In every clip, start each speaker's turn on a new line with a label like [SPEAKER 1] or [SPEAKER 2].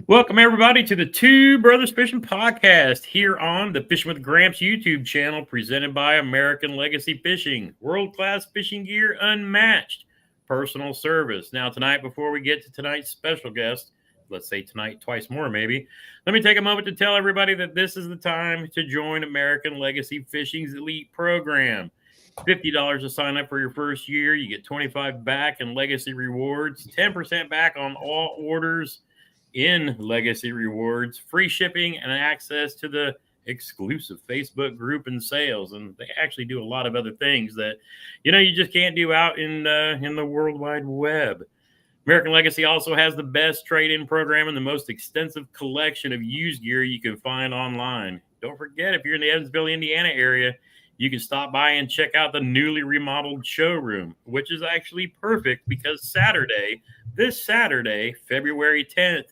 [SPEAKER 1] Welcome, everybody, to the Two Brothers Fishing Podcast here on the Fishing with Gramps YouTube channel, presented by American Legacy Fishing. World-class fishing gear, unmatched personal service. Now, tonight, before we get to tonight's special guest, let's say tonight twice more maybe, let me take a moment to tell everybody that this is the time to join American Legacy Fishing's elite program. $50 to sign up for your first year. You get 25 back in legacy rewards, 10% back on all orders in legacy rewards, free shipping, and access to the exclusive Facebook group and sales. And they actually do a lot of other things that you just can't do out in the World Wide Web. American Legacy also has the best trade-in program and the most extensive collection of used gear you can find online. Don't forget, if you're in the Evansville, Indiana area, you can stop by and check out the newly remodeled showroom, which is actually perfect because this Saturday, February 10th,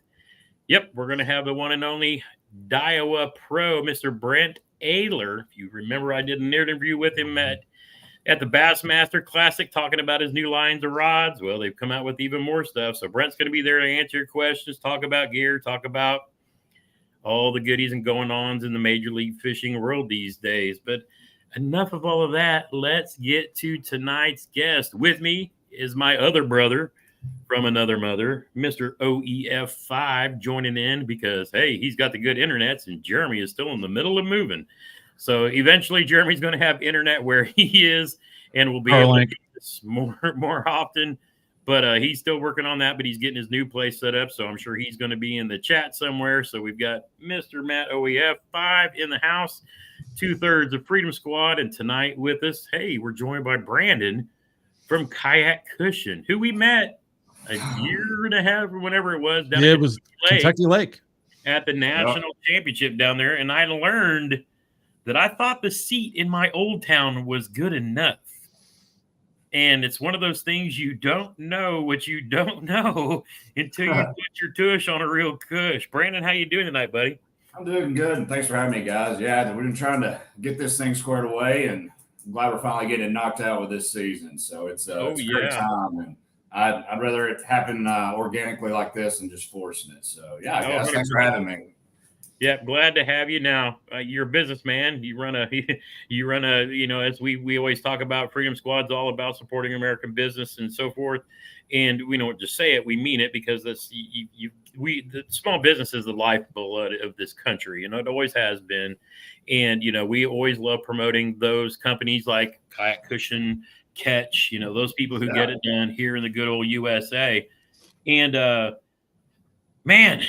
[SPEAKER 1] yep, we're going to have the one and only Daiwa Pro, Mr. Brent Ayler. If you remember, I did an interview with him at the Bassmaster Classic talking about his new lines of rods. Well, they've come out with even more stuff. So Brent's going to be there to answer your questions, talk about gear, talk about all the goodies and going-ons in the Major League Fishing world these days. But enough of all of that. Let's get to tonight's guest. With me is my other brother from another mother, Mr. OEF5, joining in because, hey, he's got the good internets and Jeremy is still in the middle of moving. So eventually Jeremy's going to have internet where he is and will be able to do this more often. But he's still working on that, but he's getting his new place set up. So I'm sure he's going to be in the chat somewhere. So we've got Mr. Matt OEF5 in the house, 2/3 of Freedom Squad. And tonight with us, hey, we're joined by Brandon from Kayak Kusion, who we met a year and a half or whenever it was.
[SPEAKER 2] Down it was Kentucky Lake
[SPEAKER 1] at the national championship down there. And I learned that I thought the seat in my old town was good enough. And it's one of those things you don't know what you don't know until you put your tush on a real cush. Brandon, how you doing tonight, buddy?
[SPEAKER 3] I'm doing good, and thanks for having me, guys. Yeah, we've been trying to get this thing squared away, and I'm glad we're finally getting it knocked out with this season. So it's a great time, and I'd rather it happen organically like this than just forcing it. So, yeah, guys, thanks for having me.
[SPEAKER 1] Yeah, glad to have you. Now, you're a businessman. You run a, as we always talk about, Freedom Squad's all about supporting American business and so forth. And we don't just say it, we mean it, because that's the small business is the lifeblood of this country. It always has been. And, we always love promoting those companies like Kayak Kusion, Catch, those people who get it done here in the good old USA. And, man,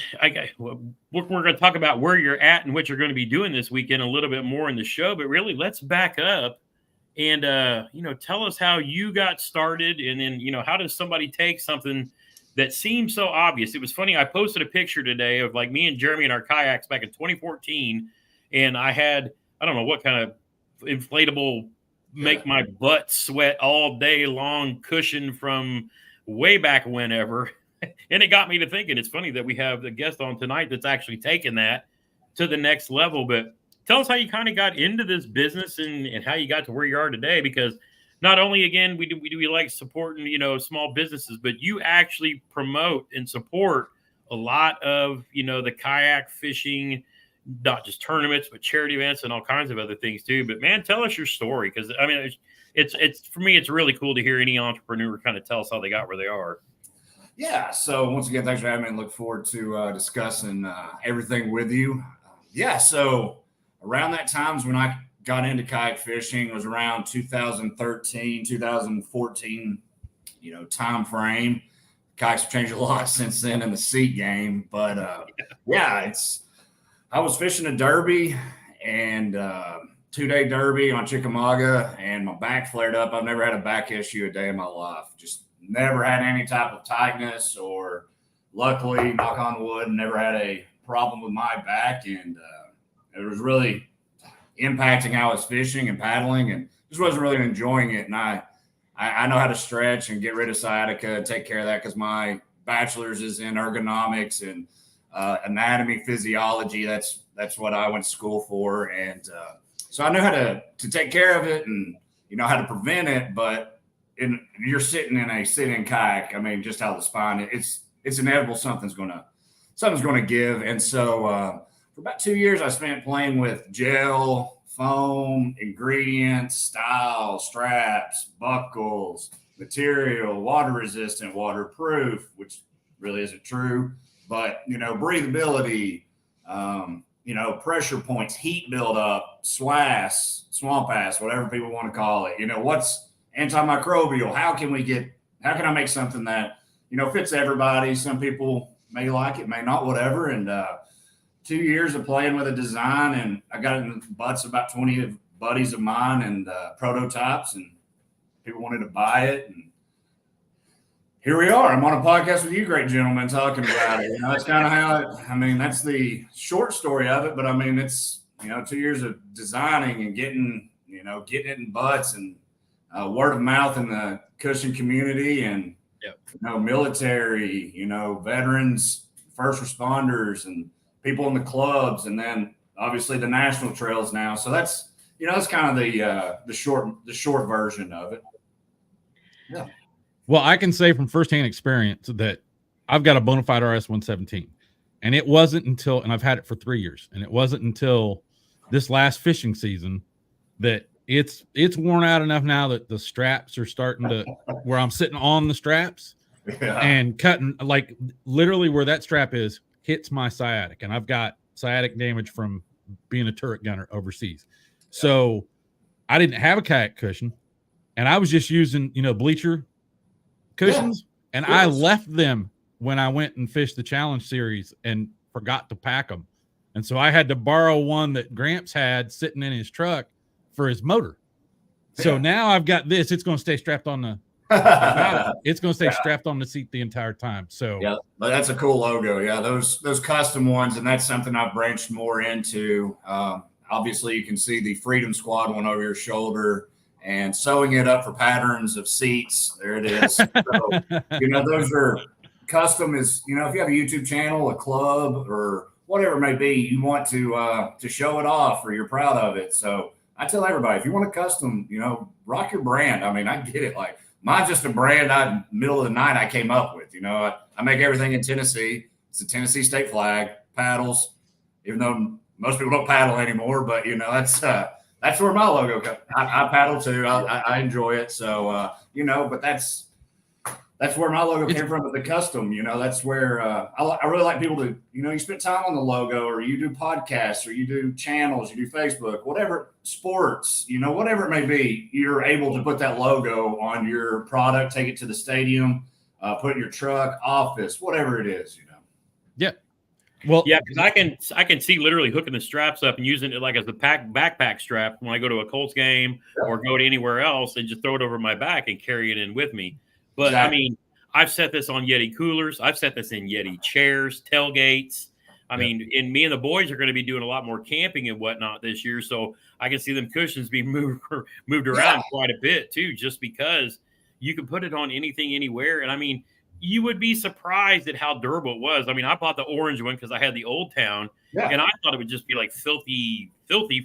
[SPEAKER 1] we're going to talk about where you're at and what you're going to be doing this weekend a little bit more in the show. But really, let's back up and, tell us how you got started. And then, how does somebody take something that seems so obvious? It was funny. I posted a picture today of like me and Jeremy in our kayaks back in 2014. And I had, I don't know what kind of inflatable, make my butt sweat all day long cushion from way back whenever. And it got me to thinking, it's funny that we have a guest on tonight that's actually taken that to the next level. But tell us how you kind of got into this business and how you got to where you are today, because not only, again, we like supporting, small businesses, but you actually promote and support a lot of, the kayak fishing, not just tournaments, but charity events and all kinds of other things too. But man, tell us your story. Cause I mean, it's for me, it's really cool to hear any entrepreneur kind of tell us how they got where they are.
[SPEAKER 3] Yeah. So once again, thanks for having me, and look forward to discussing everything with you. So around that time is when I got into kayak fishing. It was around 2013, 2014, time frame. Kayaks have changed a lot since then in the seat game. But I was fishing a derby and 2-day derby on Chickamauga, and my back flared up. I've never had a back issue a day in my life. Just never had any type of tightness, or luckily, knock on wood, never had a problem with my back. And it was really impacting how I was fishing and paddling, and just wasn't really enjoying it. And I know how to stretch and get rid of sciatica and take care of that, because my bachelor's is in ergonomics and anatomy, physiology. That's what I went to school for. And so I knew how to take care of it and, how to prevent it. But you're sitting in a sit-in kayak, I mean, just how the spine, it's inevitable something's going to something's going to give. And so for about 2 years, I spent playing with gel, foam, ingredients, style, straps, buckles, material, water resistant, waterproof, which really isn't true, but breathability, pressure points, heat buildup, SWAS, swamp ass, whatever people want to call it. What's antimicrobial? How can I make something that fits everybody? Some people may like it, may not, whatever. And 2 years of playing with a design, and I got in the butts of about 20 of buddies of mine and prototypes, and people wanted to buy it. And here we are. I'm on a podcast with you great gentlemen talking about it. That's kind of how that's the short story of it. But it's 2 years of designing and getting it in butts, and word of mouth in the Kushion community, and military, veterans, first responders, and people in the clubs, and then obviously the national trails now. So that's that's kind of the short version of it. Yeah.
[SPEAKER 2] Well, I can say from firsthand experience that I've got a bona fide RS 117, and it wasn't until, and I've had it for 3 years, and it wasn't until this last fishing season that it's worn out enough now that the straps are starting to where I'm sitting on the straps and cutting, like literally where that strap is hits my sciatic, and I've got sciatic damage from being a turret gunner overseas. So I didn't have a kayak cushion, and I was just using, bleacher cushions, and I left them when I went and fished the challenge series and forgot to pack them. And so I had to borrow one that Gramps had sitting in his truck for his motor. So now I've got this. It's going to stay strapped on the it's going to stay strapped on the seat the entire time. So
[SPEAKER 3] but that's a cool logo. Yeah, those custom ones, and that's something I've branched more into. Obviously, you can see the Freedom Squad one over your shoulder, and sewing it up for patterns of seats. There it is. So, those are custom. Is if you have a YouTube channel, a club, or whatever it may be, you want to show it off, or you're proud of it. So I tell everybody, if you want a custom, rock your brand. I get it. Like, mine's just a brand middle of the night I came up with. I make everything in Tennessee. It's a Tennessee state flag, paddles, even though most people don't paddle anymore, but that's where my logo comes. I paddle too. I enjoy it. So but that's where my logo came from with the custom. That's where I really like people to, you spend time on the logo, or you do podcasts, or you do channels, you do Facebook, whatever, sports, whatever it may be, you're able to put that logo on your product, take it to the stadium, put it in your truck, office, whatever it is,
[SPEAKER 2] Yeah. Well,
[SPEAKER 1] yeah, because I can see literally hooking the straps up and using it like as the backpack strap when I go to a Colts game or go to anywhere else, and just throw it over my back and carry it in with me. But exactly. I've set this on Yeti coolers. I've set this in Yeti chairs, tailgates. And me and the boys are going to be doing a lot more camping and whatnot this year. So I can see them cushions being moved around quite a bit too, just because you can put it on anything, anywhere. And you would be surprised at how durable it was. I bought the orange one because I had the Old Town, and I thought it would just be like filthy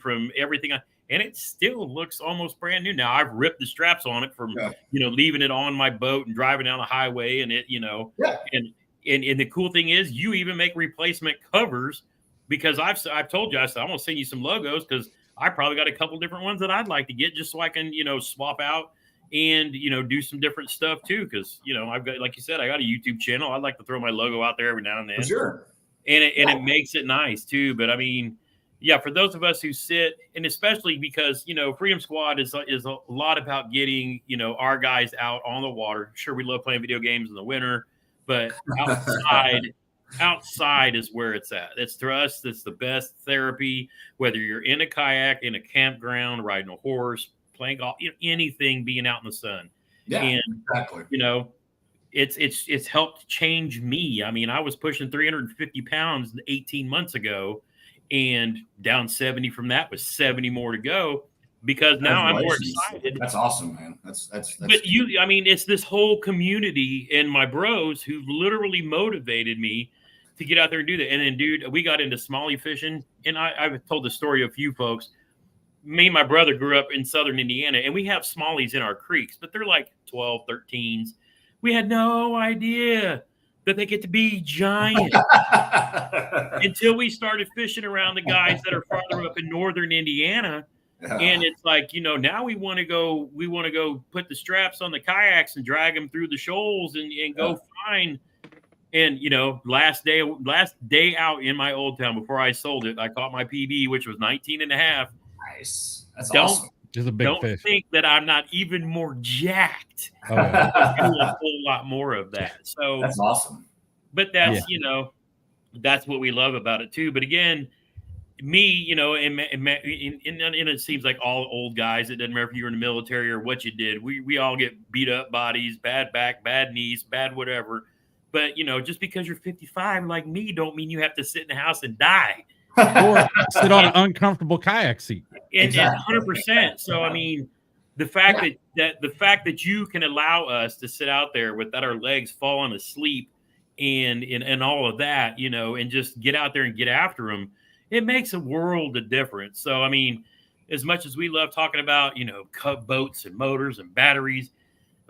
[SPEAKER 1] from everything. And it still looks almost brand new. Now, I've ripped the straps on it from, leaving it on my boat and driving down the highway, and it, and the cool thing is you even make replacement covers, because I've told you, I said, I'm going to send you some logos, because I probably got a couple different ones that I'd like to get, just so I can, swap out and, do some different stuff too. Cause I've got, like you said, I got a YouTube channel. I'd like to throw my logo out there every now and then.
[SPEAKER 3] For sure.
[SPEAKER 1] And it makes it nice too. But for those of us who sit, and especially because, Freedom Squad is a lot about getting, our guys out on the water. Sure, we love playing video games in the winter, but outside is where it's at. It's, for us, it's the best therapy, whether you're in a kayak, in a campground, riding a horse, playing golf, anything, being out in the sun.
[SPEAKER 3] Yeah,
[SPEAKER 1] and,
[SPEAKER 3] exactly.
[SPEAKER 1] It's helped change me. I was pushing 350 pounds 18 months ago, and down 70 from that, with 70 more to go, because now I'm more excited.
[SPEAKER 3] That's awesome, man. That's
[SPEAKER 1] but it's this whole community and my bros who've literally motivated me to get out there and do that. And then, dude, we got into smallie fishing, and I've told the story of a few folks. Me and my brother grew up in southern Indiana, and we have smallies in our creeks, but they're like 12, 13s. We had no idea that they get to be giant. Until we started fishing around the guys that are farther up in northern Indiana. And it's like, now we want to go put the straps on the kayaks and drag them through the shoals and go find. And, last day out in my old town before I sold it, I caught my PB, which was 19 and a half.
[SPEAKER 3] Nice. That's awesome.
[SPEAKER 2] It's a big fish.
[SPEAKER 1] Think that I'm not even more jacked. Oh, yeah. I do a whole lot more of that. So
[SPEAKER 3] that's awesome.
[SPEAKER 1] But that's, that's what we love about it too. But again, me, and it seems like all old guys, it doesn't matter if you were in the military or what you did. We all get beat up bodies, bad back, bad knees, bad whatever. But, just because you're 55 like me don't mean you have to sit in the house and die.
[SPEAKER 2] Or sit on an uncomfortable kayak seat.
[SPEAKER 1] Exactly. 100%. So, I mean, the fact that you can allow us to sit out there without our legs falling asleep and all of that, and just get out there and get after them, it makes a world of difference. So, I mean, as much as we love talking about, boats and motors and batteries,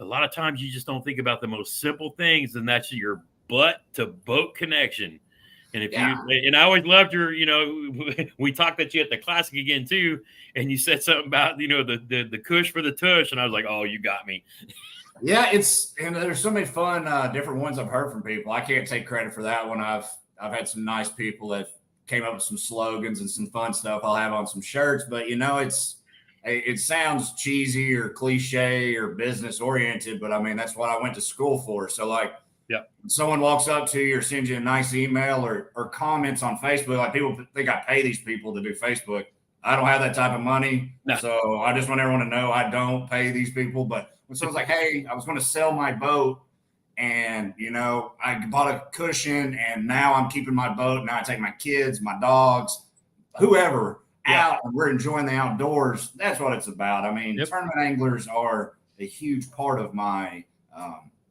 [SPEAKER 1] a lot of times you just don't think about the most simple things, and that's your butt to boat connection. And and I always loved your, we talked at you at the classic again too, and you said something about, the cush for the tush, and I was like, oh, you got me.
[SPEAKER 3] Yeah, and there's so many fun different ones I've heard from people. I can't take credit for that one. I've had some nice people that came up with some slogans and some fun stuff I'll have on some shirts, but it sounds cheesy or cliche or business oriented, but I mean, that's what I went to school for. So like, when someone walks up to you or sends you a nice email or comments on Facebook, like people think I pay these people to do Facebook. I don't have that type of money. No. So I just want everyone to know I don't pay these people. But when someone's like, hey, I was going to sell my boat and, I bought a Kushion and now I'm keeping my boat. Now I take my kids, my dogs, whoever out and we're enjoying the outdoors. That's what it's about. I mean, tournament anglers are a huge part of my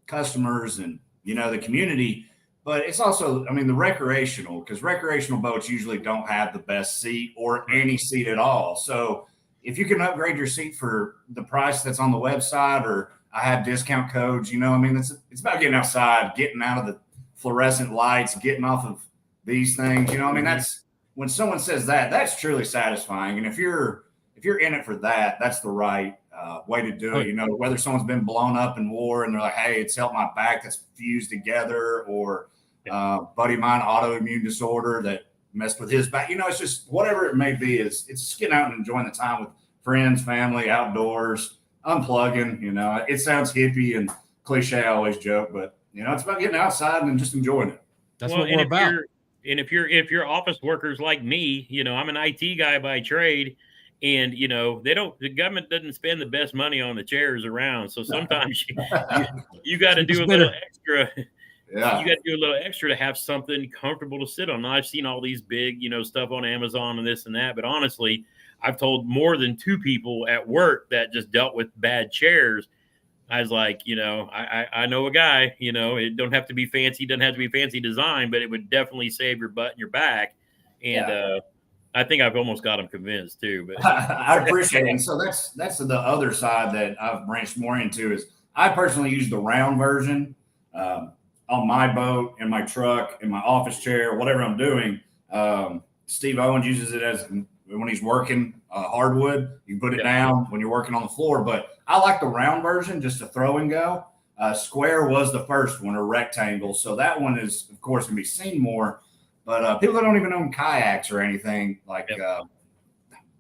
[SPEAKER 3] customers and, the community, but it's also, I mean, the recreational, because recreational boats usually don't have the best seat or any seat at all. So if you can upgrade your seat for the price that's on the website, or I have discount codes, I mean, it's about getting outside, getting out of the fluorescent lights, getting off of these things, I mean, that's when someone says that's truly satisfying. And if you're in it for that, that's the right way to do it. Whether someone's been blown up in war and they're like, hey, it's helped my back that's fused together, or buddy of mine, autoimmune disorder that messed with his back. It's just whatever it may be. It's just getting out and enjoying the time with friends, family, outdoors, unplugging. It sounds hippie and cliche. I always joke, but it's about getting outside and just enjoying it.
[SPEAKER 2] That's what we're about.
[SPEAKER 1] And if you're office workers like me, I'm an IT guy by trade. And, the government doesn't spend the best money on the chairs around. So sometimes you got to do a little extra. Yeah. You got to do a little extra to have something comfortable to sit on. Now, I've seen all these big, stuff on Amazon and this and that. But honestly, I've told more than 2 people at work that just dealt with bad chairs. I was like, I know a guy, it don't have to be fancy. Doesn't have to be fancy design, but it would definitely save your butt and your back. And, I think I've almost got them convinced too, but
[SPEAKER 3] I appreciate it. And so that's the other side that I've branched more into is I personally use the round version on my boat, in my truck, in my office chair, whatever I'm doing. Steve Owens uses it as when he's working hardwood. You put it down when you're working on the floor, but I like the round version just to throw and go. Square was the first one, or rectangle. So that one is, of course, going to be seen more. But people that don't even own kayaks or anything, like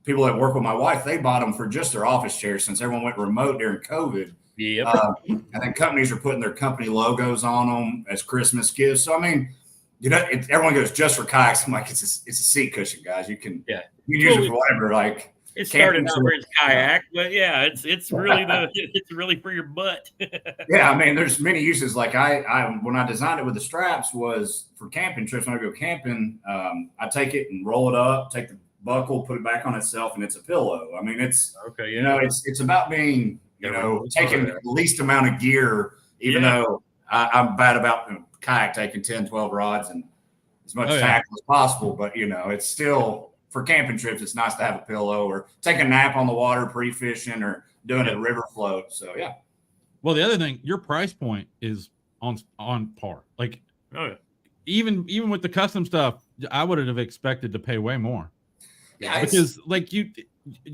[SPEAKER 3] people that work with my wife, they bought them for just their office chairs since everyone went remote during COVID.
[SPEAKER 1] Yep.
[SPEAKER 3] And then companies are putting their company logos on them as Christmas gifts. So, I mean, everyone goes just for kayaks. I'm like, it's a seat cushion, guys. You can use it for whatever. Like,
[SPEAKER 1] it started out for his kayak, but it's really for your butt.
[SPEAKER 3] I mean, there's many uses. Like I when I designed it with the straps was for camping trips. When I go camping, I take it and roll it up, take the buckle, put it back on itself, and it's a pillow. I mean, it's it's about being taking the least amount of gear, even though I'm bad about kayak taking 10, 12 rods and as much tackle as possible. But it's still. For camping trips, it's nice to have a pillow or take a nap on the water pre-fishing or doing a river float. So,
[SPEAKER 2] Well, the other thing, your price point is on par. Like,
[SPEAKER 1] Oh yeah.
[SPEAKER 2] Even with the custom stuff, I would have expected to pay way more.
[SPEAKER 3] Yeah,
[SPEAKER 2] because like you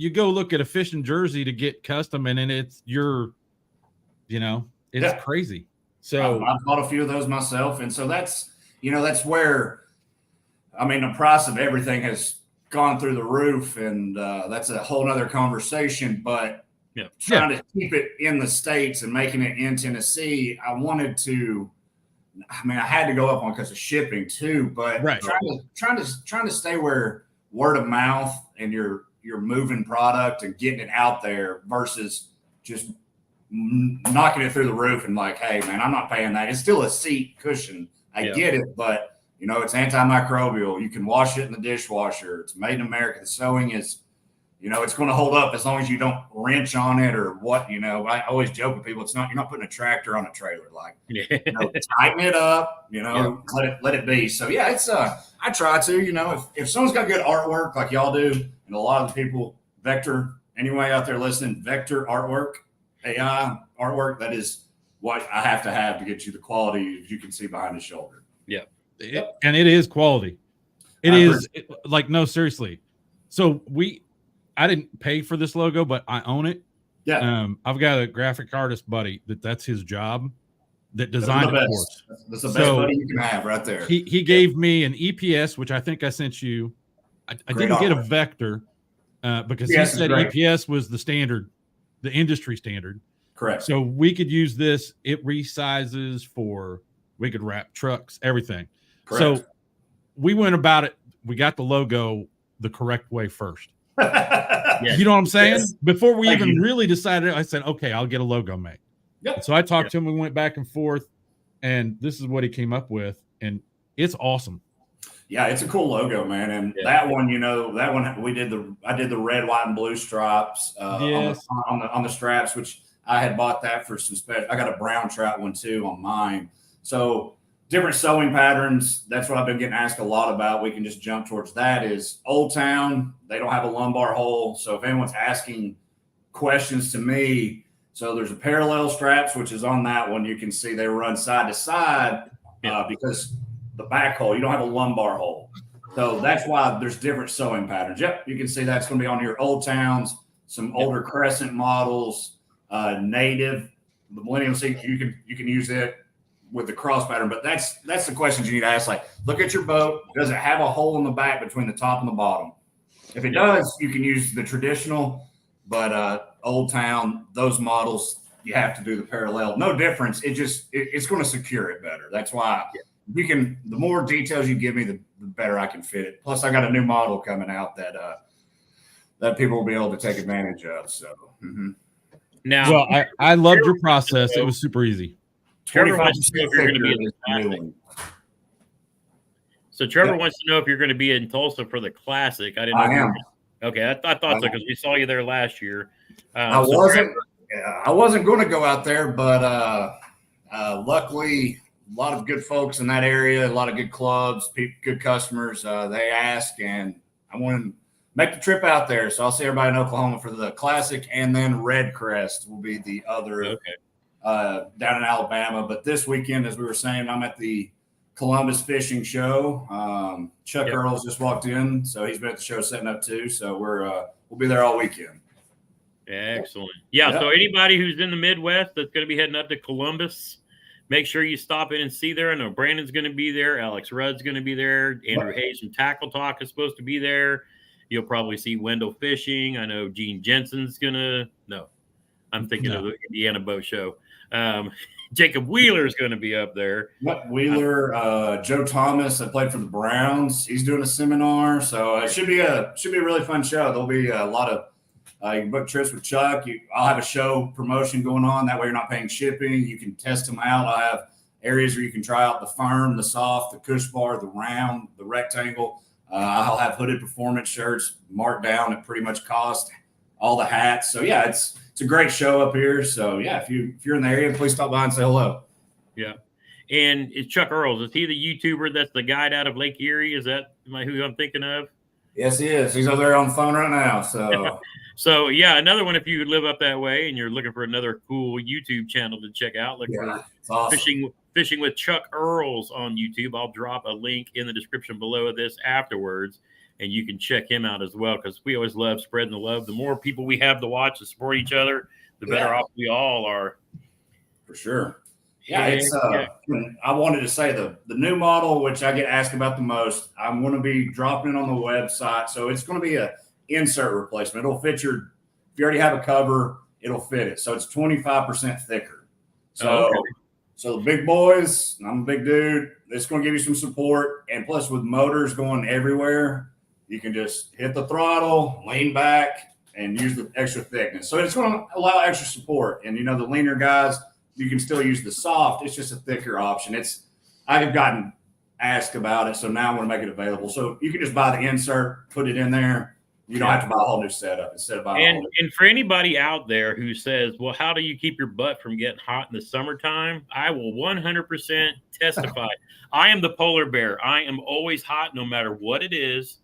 [SPEAKER 2] go look at a fishing jersey to get custom, and then it's it's crazy. So
[SPEAKER 3] I've bought a few of those myself, and so that's where, I mean, the price of everything has gone through the roof, and that's a whole nother conversation. But trying to keep it in the States and making it in Tennessee, I wanted to. I mean, I had to go up on because of shipping too, but trying to stay where word of mouth and you're moving product and getting it out there versus just knocking it through the roof and like, hey man, I'm not paying that. It's still a seat cushion. I get it, but it's antimicrobial. You can wash it in the dishwasher. It's made in America. The sewing is, it's going to hold up as long as you don't wrench on it or what. I always joke with people, you're not putting a tractor on a trailer. Like, tighten it up. Let it be. So yeah, it's I try to. If someone's got good artwork like y'all do, and a lot of the people, Vector, anyway out there listening, Vector artwork, AI artwork, that is what I have to get you the quality you can see behind the shoulder.
[SPEAKER 2] Yeah, and it is quality. It is no, seriously. So I didn't pay for this logo, but I own it.
[SPEAKER 3] Yeah.
[SPEAKER 2] I've got a graphic artist buddy that's his job that designed it for us.
[SPEAKER 3] That's the best buddy you can have right there.
[SPEAKER 2] He gave me an EPS, which I think I sent you. I didn't get a Vector because he said EPS was the standard, the industry standard.
[SPEAKER 3] Correct.
[SPEAKER 2] So we could use this. It resizes we could wrap trucks, everything.
[SPEAKER 3] Correct.
[SPEAKER 2] So we went about it. We got the logo the correct way first. You know what I'm saying?
[SPEAKER 3] Yes.
[SPEAKER 2] Before we even really decided, I said, okay, I'll get a logo made.
[SPEAKER 3] Yep.
[SPEAKER 2] So I talked to him. We went back and forth, and this is what he came up with, and it's awesome.
[SPEAKER 3] Yeah, it's a cool logo, man. And that one, I did the red, white, and blue stripes on the straps, which I had bought that for some special. I got a brown trout one too on mine. So different sewing patterns. That's what I've been getting asked a lot about. We can just jump towards that. Is Old Town, they don't have a lumbar hole. So if anyone's asking questions to me, so there's a parallel straps, which is on that one. You can see they run side to side because the back hole, you don't have a lumbar hole. So that's why there's different sewing patterns. Yep, you can see that's going to be on your Old Towns, some older Crescent models, Native, the Millennium Seat. You can use it with the cross pattern, but that's the questions you need to ask. Like, look at your boat. Does it have a hole in the back between the top and the bottom? If it does, you can use the traditional, but Old Town, those models, you have to do the parallel. No difference. It's going to secure it better. That's why the more details you give me, the better I can fit it. Plus, I got a new model coming out that people will be able to take advantage of. So,
[SPEAKER 1] now,
[SPEAKER 2] well, I loved your process. It was super easy.
[SPEAKER 1] Trevor wants to know if you're going to be in the Classic. So Trevor wants to know if you're going to be in Tulsa for the Classic. I didn't know.
[SPEAKER 3] I am.
[SPEAKER 1] Okay, I thought so because we saw you there last year.
[SPEAKER 3] I wasn't going to go out there, but luckily, a lot of good folks in that area, a lot of good clubs, good customers. They asked, and I want to make the trip out there. So I'll see everybody in Oklahoma for the Classic, and then Red Crest will be the other.
[SPEAKER 1] Okay.
[SPEAKER 3] Down in Alabama. But this weekend, as we were saying, I'm at the Columbus Fishing Show. Chuck Earls just walked in, so he's been at the show setting up too. So we'll be there all weekend.
[SPEAKER 1] Excellent. Yeah. So anybody who's in the Midwest that's going to be heading up to Columbus, make sure you stop in and see there. I know Brandon's going to be there. Alex Rudd's going to be there. Andrew Hayes from Tackle Talk is supposed to be there. You'll probably see Wendell Fishing. I know Gene Jensen's going to – no, I'm thinking of the Indiana Boat Show. Jacob Wheeler is going to be up there.
[SPEAKER 3] Wheeler, Joe Thomas, that played for the Browns. He's doing a seminar, so it should be a really fun show. There'll be a lot of you can book trips with Chuck. I'll have a show promotion going on. That way, you're not paying shipping. You can test them out. I have areas where you can try out the firm, the soft, the Cush bar, the round, the rectangle. I'll have hooded performance shirts marked down at pretty much cost. All the hats. So yeah, it's a great show up here. So yeah, if you're in the area, please stop by and say hello.
[SPEAKER 1] Yeah. And it's Chuck Earls. Is he the YouTuber that's the guide out of Lake Erie? Is that who I'm thinking of?
[SPEAKER 3] Yes, he is. He's over there on the phone right now. So
[SPEAKER 1] so yeah, another one if you live up that way and you're looking for another cool YouTube channel to check out, look for
[SPEAKER 3] awesome.
[SPEAKER 1] Fishing with Chuck Earls on YouTube. I'll drop a link in the description below of this afterwards, and you can check him out as well, because we always love spreading the love. The more people we have to watch to support each other, the better off we all are.
[SPEAKER 3] For sure. Yeah, it's I wanted to say the new model, which I get asked about the most, I'm going to be dropping it on the website. So it's going to be a insert replacement. It'll fit if you already have a cover, it'll fit it. So it's 25% thicker. So So the big boys, I'm a big dude, it's going to give you some support. And plus with motors going everywhere, you can just hit the throttle, lean back, and use the extra thickness. So it's going to allow extra support. And, the leaner guys, you can still use the soft. It's just a thicker option. I've gotten asked about it, so now I want to make it available. So you can just buy the insert, put it in there. You don't have to buy a whole new setup instead of buying.
[SPEAKER 1] And for anybody out there who says, well, how do you keep your butt from getting hot in the summertime? I will 100% testify. I am the polar bear. I am always hot no matter what it is.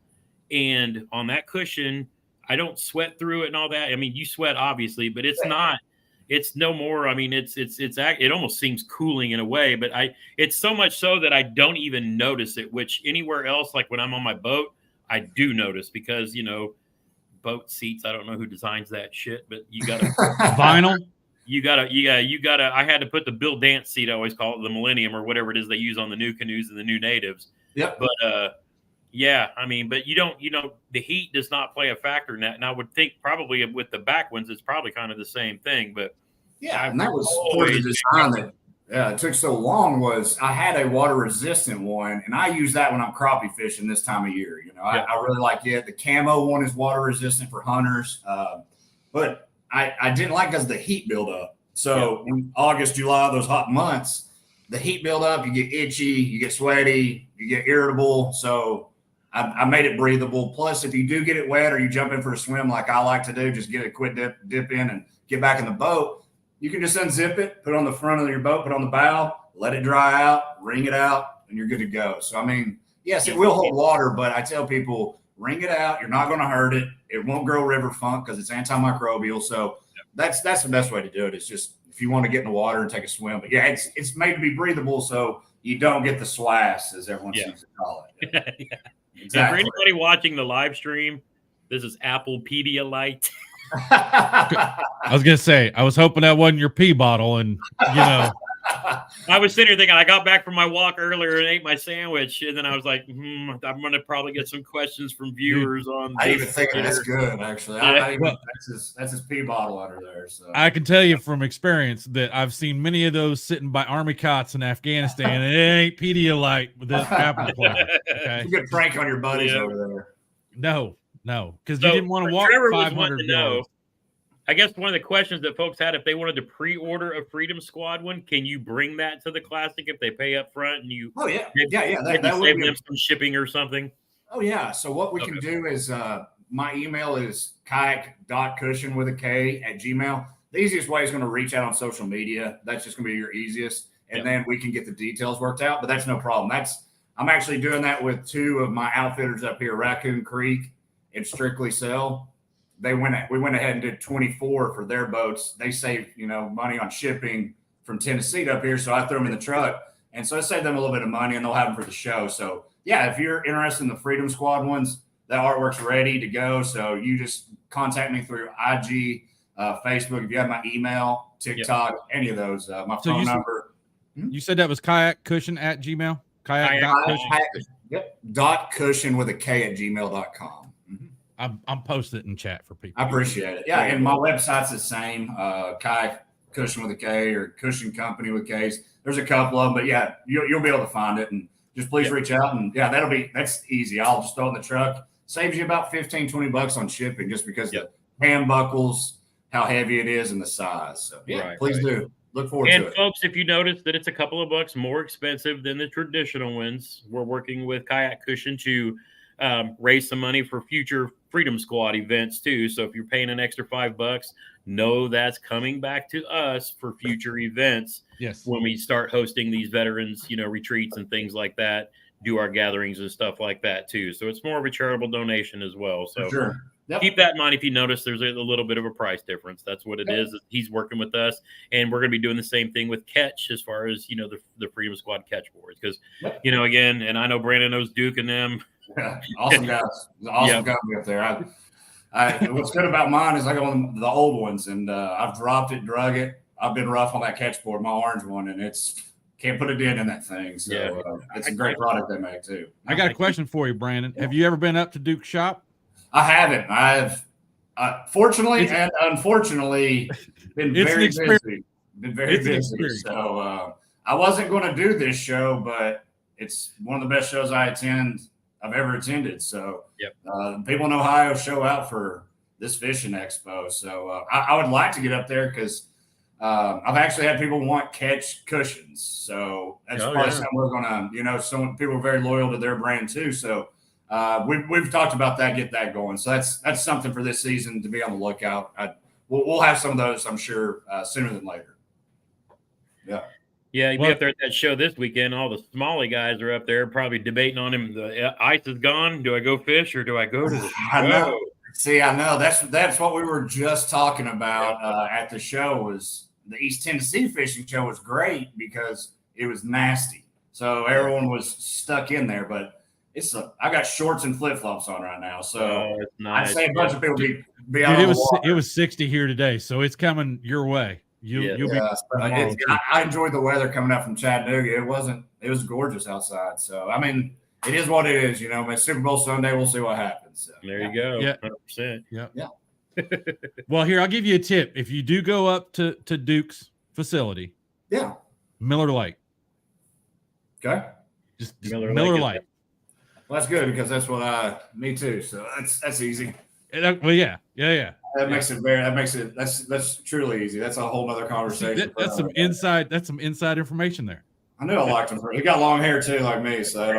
[SPEAKER 1] And on that cushion, I don't sweat through it and all that. I mean, you sweat obviously, but it's not. It's no more. I mean, it almost seems cooling in a way, but it's so much so that I don't even notice it, which anywhere else, like when I'm on my boat, I do notice, because, boat seats, I don't know who designs that shit, but you got to
[SPEAKER 2] vinyl.
[SPEAKER 1] You gotta, I had to put the Bill Dance seat, I always call it the Millennium or whatever it is they use on the new canoes and the new natives.
[SPEAKER 3] Yep.
[SPEAKER 1] But, yeah, I mean, but the heat does not play a factor in that. And I would think probably with the back ones, it's probably kind of the same thing. But
[SPEAKER 3] yeah, and that was part of the design that it took so long. Was I had a water resistant one, and I use that when I'm crappie fishing this time of year. I really like it. The camo one is water resistant for hunters, but I didn't like because the heat build up. So in August, July, those hot months, the heat build up, you get itchy, you get sweaty, you get irritable. So I made it breathable. Plus, if you do get it wet or you jump in for a swim like I like to do, just get a quick dip in and get back in the boat. You can just unzip it, put it on the front of your boat, put it on the bow, let it dry out, wring it out, and you're good to go. So, I mean, yes, it will hold water, but I tell people, wring it out. You're not going to hurt it. It won't grow river funk because it's antimicrobial. So that's the best way to do it. It's just if you want to get in the water and take a swim. But, yeah, it's made to be breathable so you don't get the swass, as everyone seems to call it.
[SPEAKER 1] Yeah. Exactly. And for anybody watching the live stream, this is Apple Pedialyte.
[SPEAKER 2] I was gonna say, I was hoping that wasn't your pee bottle, and
[SPEAKER 1] I was sitting here thinking, I got back from my walk earlier and ate my sandwich, and then I was like, I'm gonna probably get some questions from viewers on.
[SPEAKER 3] I even think that's good, actually.
[SPEAKER 1] Yeah.
[SPEAKER 3] That's his pee bottle under there. So
[SPEAKER 2] I can tell you from experience that I've seen many of those sitting by army cots in Afghanistan, and it ain't Pedialyte with this Apple plan. Okay,
[SPEAKER 3] it's a good prank on your buddies over there.
[SPEAKER 2] No, because you didn't want to walk 500 yards.
[SPEAKER 1] I guess one of the questions that folks had, if they wanted to pre-order a Freedom Squad one, can you bring that to the Classic if they pay up front and you?
[SPEAKER 3] Oh yeah,
[SPEAKER 1] that would save them some shipping or something.
[SPEAKER 3] Oh yeah. So what we can do is, my email is kayak.kushion with a K @ Gmail. The easiest way is going to reach out on social media. That's just going to be your easiest, and then we can get the details worked out. But that's no problem. I'm actually doing that with two of my outfitters up here, Raccoon Creek and Strictly Sell. We went ahead and did 24 for their boats. They saved, money on shipping from Tennessee up here. So I threw them in the truck. And so it saved them a little bit of money, and they'll have them for the show. So yeah, if you're interested in the Freedom Squad ones, that artwork's ready to go. So you just contact me through IG, Facebook. If you have my email, TikTok, any of those, my phone number.
[SPEAKER 2] You said that was Kayak Kusion @ Gmail? Kayak.Kushion?
[SPEAKER 3] Yep. .Kushion with a K @ gmail.com.
[SPEAKER 2] I'm posting it in chat for people.
[SPEAKER 3] I appreciate it. Yeah, and my website's the same, Kayak Kusion with a K or Kushion Company with K's. There's a couple of them, but yeah, you'll be able to find it. And just please reach out. And yeah, that's easy. I'll just throw it in the truck. Saves you about $15-20 on shipping just because the hand buckles, how heavy it is, and the size. So yeah, please do. Look forward to it.
[SPEAKER 1] And folks, if you notice that it's a couple of bucks more expensive than the traditional ones, we're working with Kayak Kusion to raise some money for future Freedom Squad events too. So if you're paying an extra $5, know that's coming back to us for future events.
[SPEAKER 2] Yes.
[SPEAKER 1] When we start hosting these veterans, retreats and things like that, do our gatherings and stuff like that too. So it's more of a charitable donation as well. So Keep that in mind if you notice there's a little bit of a price difference. That's what it is. He's working with us, and we're going to be doing the same thing with catch as far as, the Freedom Squad catch boards. Because, again, and I know Brandon knows Duke and them.
[SPEAKER 3] Yeah, awesome guys. Awesome company up there. What's good about mine is I go on the old ones, and I've dropped it, drug it. I've been rough on that catch board, my orange one, and can't put a dent in that thing. So it's a great product they make too.
[SPEAKER 2] I got a question for you, Brandon. Have you ever been up to Duke's shop?
[SPEAKER 3] I haven't. I've fortunately and unfortunately been very busy. Been very busy. So I wasn't going to do this show, but it's one of the best shows I've ever attended. So people in Ohio show out for this fishing expo. So I would like to get up there because I've actually had people want catch cushions. So that's probably something we're going to, some people are very loyal to their brand too. So we've talked about that, get that going. So that's something for this season to be on the lookout. We'll have some of those, I'm sure, sooner than later. Yeah.
[SPEAKER 1] Yeah, you'll be up there at that show this weekend. All the Smalley guys are up there probably debating on him. The ice is gone. Do I go fish or do I go to the show?
[SPEAKER 3] I know. See, I know. That's what we were just talking about at the show. Was the East Tennessee fishing show was great because it was nasty. So everyone was stuck in there. But I got shorts and flip flops on right now. So nice. I'd say a bunch of people be out.
[SPEAKER 2] It was 60 here today, so it's coming your way. You'll be.
[SPEAKER 3] I enjoyed the weather coming out from Chattanooga. It was gorgeous outside. So I mean, it is what it is. Super Bowl Sunday, we'll see what happens. So,
[SPEAKER 1] there you go.
[SPEAKER 2] Yeah,
[SPEAKER 1] 100%.
[SPEAKER 3] Yeah.
[SPEAKER 2] Well, here I'll give you a tip. If you do go up to Duke's facility, Miller Lite.
[SPEAKER 3] Okay.
[SPEAKER 2] Just Miller Lite.
[SPEAKER 3] Well, that's good because that's what me too. So that's easy.
[SPEAKER 2] Yeah.
[SPEAKER 3] That makes it that's truly easy. That's a whole nother conversation.
[SPEAKER 2] That's some inside information there.
[SPEAKER 3] I knew I liked him. He got long hair too, like me. So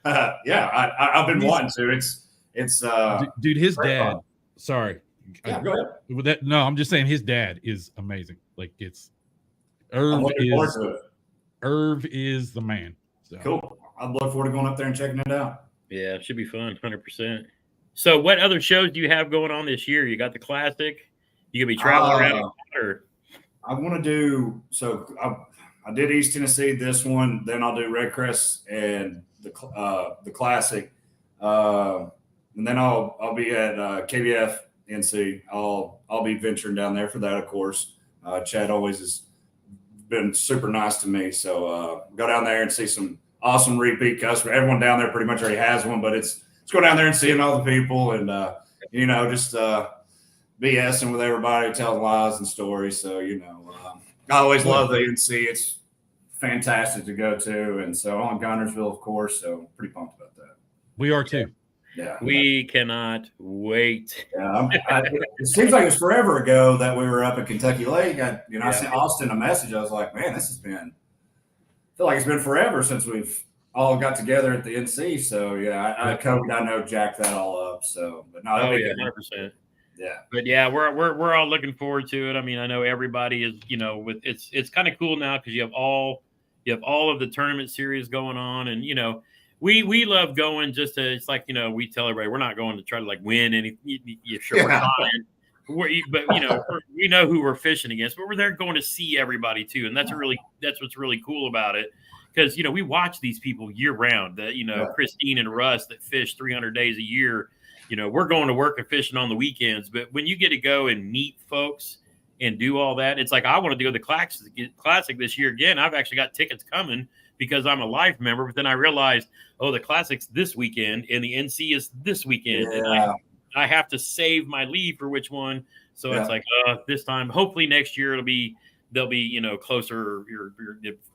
[SPEAKER 3] I've been wanting to. It's
[SPEAKER 2] dude. His dad. Fun. Sorry.
[SPEAKER 3] Yeah, go ahead.
[SPEAKER 2] I'm just saying his dad is amazing. Like Irv is the man. So.
[SPEAKER 3] Cool. I'd look forward to going up there and checking it out.
[SPEAKER 1] Yeah, it should be fun. 100%. So what other shows do you have going on this year? You got the Classic. You gonna be traveling around? Or?
[SPEAKER 3] I want to do so. I did East Tennessee this one. Then I'll do Red Crest and the Classic. And then I'll be at KBF NC. I'll be venturing down there for that, of course. Chad always has been super nice to me. So go down there and see some awesome repeat customers. Everyone down there pretty much already has one, but let's go down there and seeing all the people and, just BSing with everybody, telling lies and stories. So, I always love the NC. It's fantastic to go to. And so on Gunnersville, of course. So pretty pumped about that.
[SPEAKER 2] We are too.
[SPEAKER 3] Yeah.
[SPEAKER 1] We cannot wait.
[SPEAKER 3] Yeah. It seems like it was forever ago that we were up at Kentucky Lake. I sent Austin a message. I was like, man, I feel like it's been forever since we've all got together at the NC. So COVID, I know jacked that all up. So, but no,
[SPEAKER 1] 100%.
[SPEAKER 3] Yeah.
[SPEAKER 1] But yeah, we're all looking forward to it. I mean, I know everybody is, with it's kind of cool now because you have all of the tournament series going on, and we love going just to. It's like we tell everybody we're not going to try to like win any. We're not. But we know who we're fishing against, but we're there going to see everybody too, and that's what's really cool about it. Because we watch these people year round. That Christine and Russ that fish 300 days a year. We're going to work and fishing on the weekends, but when you get to go and meet folks and do all that, it's like I want to do the Classic this year again. I've actually got tickets coming because I'm a life member, but then I realized, the Classic's this weekend and the NC is this weekend, and I have to save my leave for which one. So it's like this time, hopefully next year they'll be closer.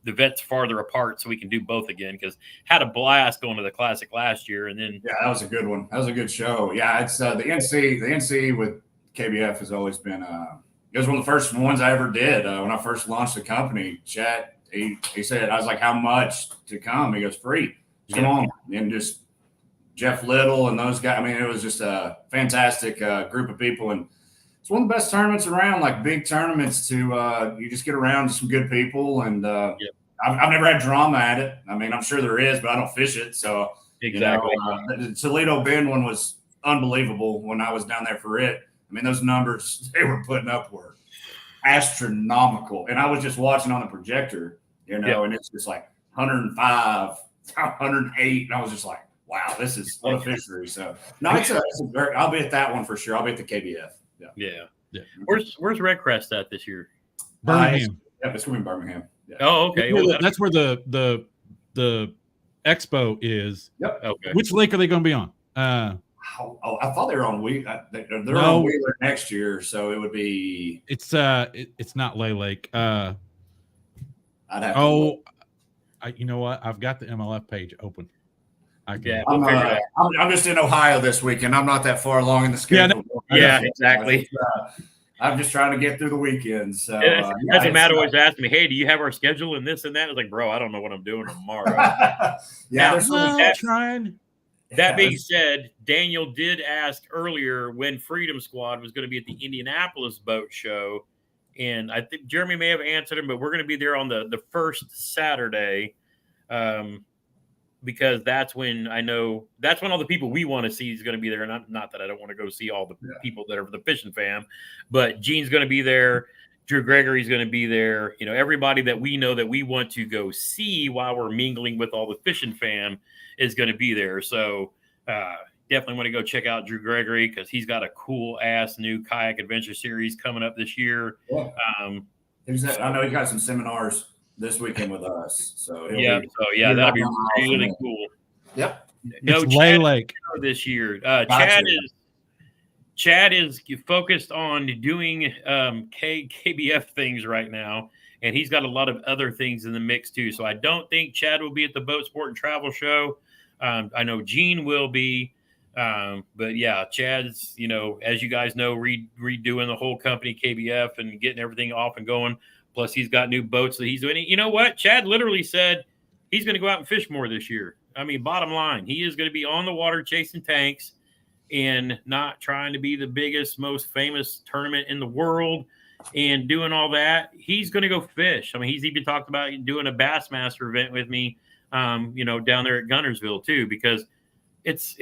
[SPEAKER 1] The vets farther apart, so we can do both again. Because had a blast going to the Classic last year, and then
[SPEAKER 3] that was a good one. That was a good show. Yeah, it's the NC. The NC with KBF has always been. It was one of the first ones I ever did when I first launched the company. Chat. He said, I was like, how much to come? He goes, free. Come on, and just Jeff Little and those guys. I mean, it was just a fantastic group of people, and it's one of the best tournaments around, like big tournaments to you just get around some good people. And I've never had drama at it. I mean, I'm sure there is, but I don't fish it. So
[SPEAKER 1] exactly.
[SPEAKER 3] The Toledo Bend one was unbelievable when I was down there for it. I mean, those numbers they were putting up were astronomical. And I was just watching on the projector, and it's just like 105, 108. And I was just like, wow, this is what a fishery. So, no, I'll be at that one for sure. I'll be at the KBF.
[SPEAKER 1] Yeah. Where's Red Crest at this year?
[SPEAKER 2] Birmingham.
[SPEAKER 3] It's going to be Birmingham. Yeah.
[SPEAKER 1] Oh, okay.
[SPEAKER 2] That's where the expo is.
[SPEAKER 3] Yep.
[SPEAKER 1] Okay.
[SPEAKER 2] Which lake are they going to be on?
[SPEAKER 3] I thought they were on they're
[SPEAKER 2] No.
[SPEAKER 3] on Wheeler next year, so it would be.
[SPEAKER 2] It's not Lay Lake.
[SPEAKER 3] I'd have to
[SPEAKER 2] you know what? I've got the MLF page open.
[SPEAKER 3] I'm just in Ohio this weekend. I'm not that far along in the schedule.
[SPEAKER 1] Yeah, exactly.
[SPEAKER 3] I'm just trying to get through the weekend. So
[SPEAKER 1] Matt always asked me, "Hey, do you have our schedule and this and that?" I was like, "Bro, I don't know what I'm doing tomorrow."
[SPEAKER 2] Trying.
[SPEAKER 1] That being said, Daniel did ask earlier when Freedom Squad was going to be at the Indianapolis Boat Show, and I think Jeremy may have answered him, but we're going to be there on the first Saturday, because that's when all the people we want to see is going to be there. Not that I don't want to go see all the people that are the fishing fam, but Gene's going to be there. Drew Gregory's going to be there. Everybody that we know that we want to go see while we're mingling with all the fishing fam is going to be there. So definitely want to go check out Drew Gregory because he's got a cool ass new kayak adventure series coming up this year.
[SPEAKER 3] Yeah. I know he's got some seminars this weekend with us. So
[SPEAKER 1] that'll be really cool.
[SPEAKER 3] Yep.
[SPEAKER 1] No
[SPEAKER 2] Lay Lake
[SPEAKER 1] this year. Chad is focused on doing KBF things right now, and he's got a lot of other things in the mix too. So I don't think Chad will be at the Boat Sport and Travel Show. I know Gene will be, but yeah, Chad's as you guys know, redoing the whole company KBF and getting everything off and going. Plus, he's got new boats that he's doing. You know what? Chad literally said he's going to go out and fish more this year. I mean, bottom line, he is going to be on the water chasing tanks and not trying to be the biggest, most famous tournament in the world and doing all that. He's going to go fish. I mean, he's even talked about doing a Bassmaster event with me, down there at Gunnersville too, because it's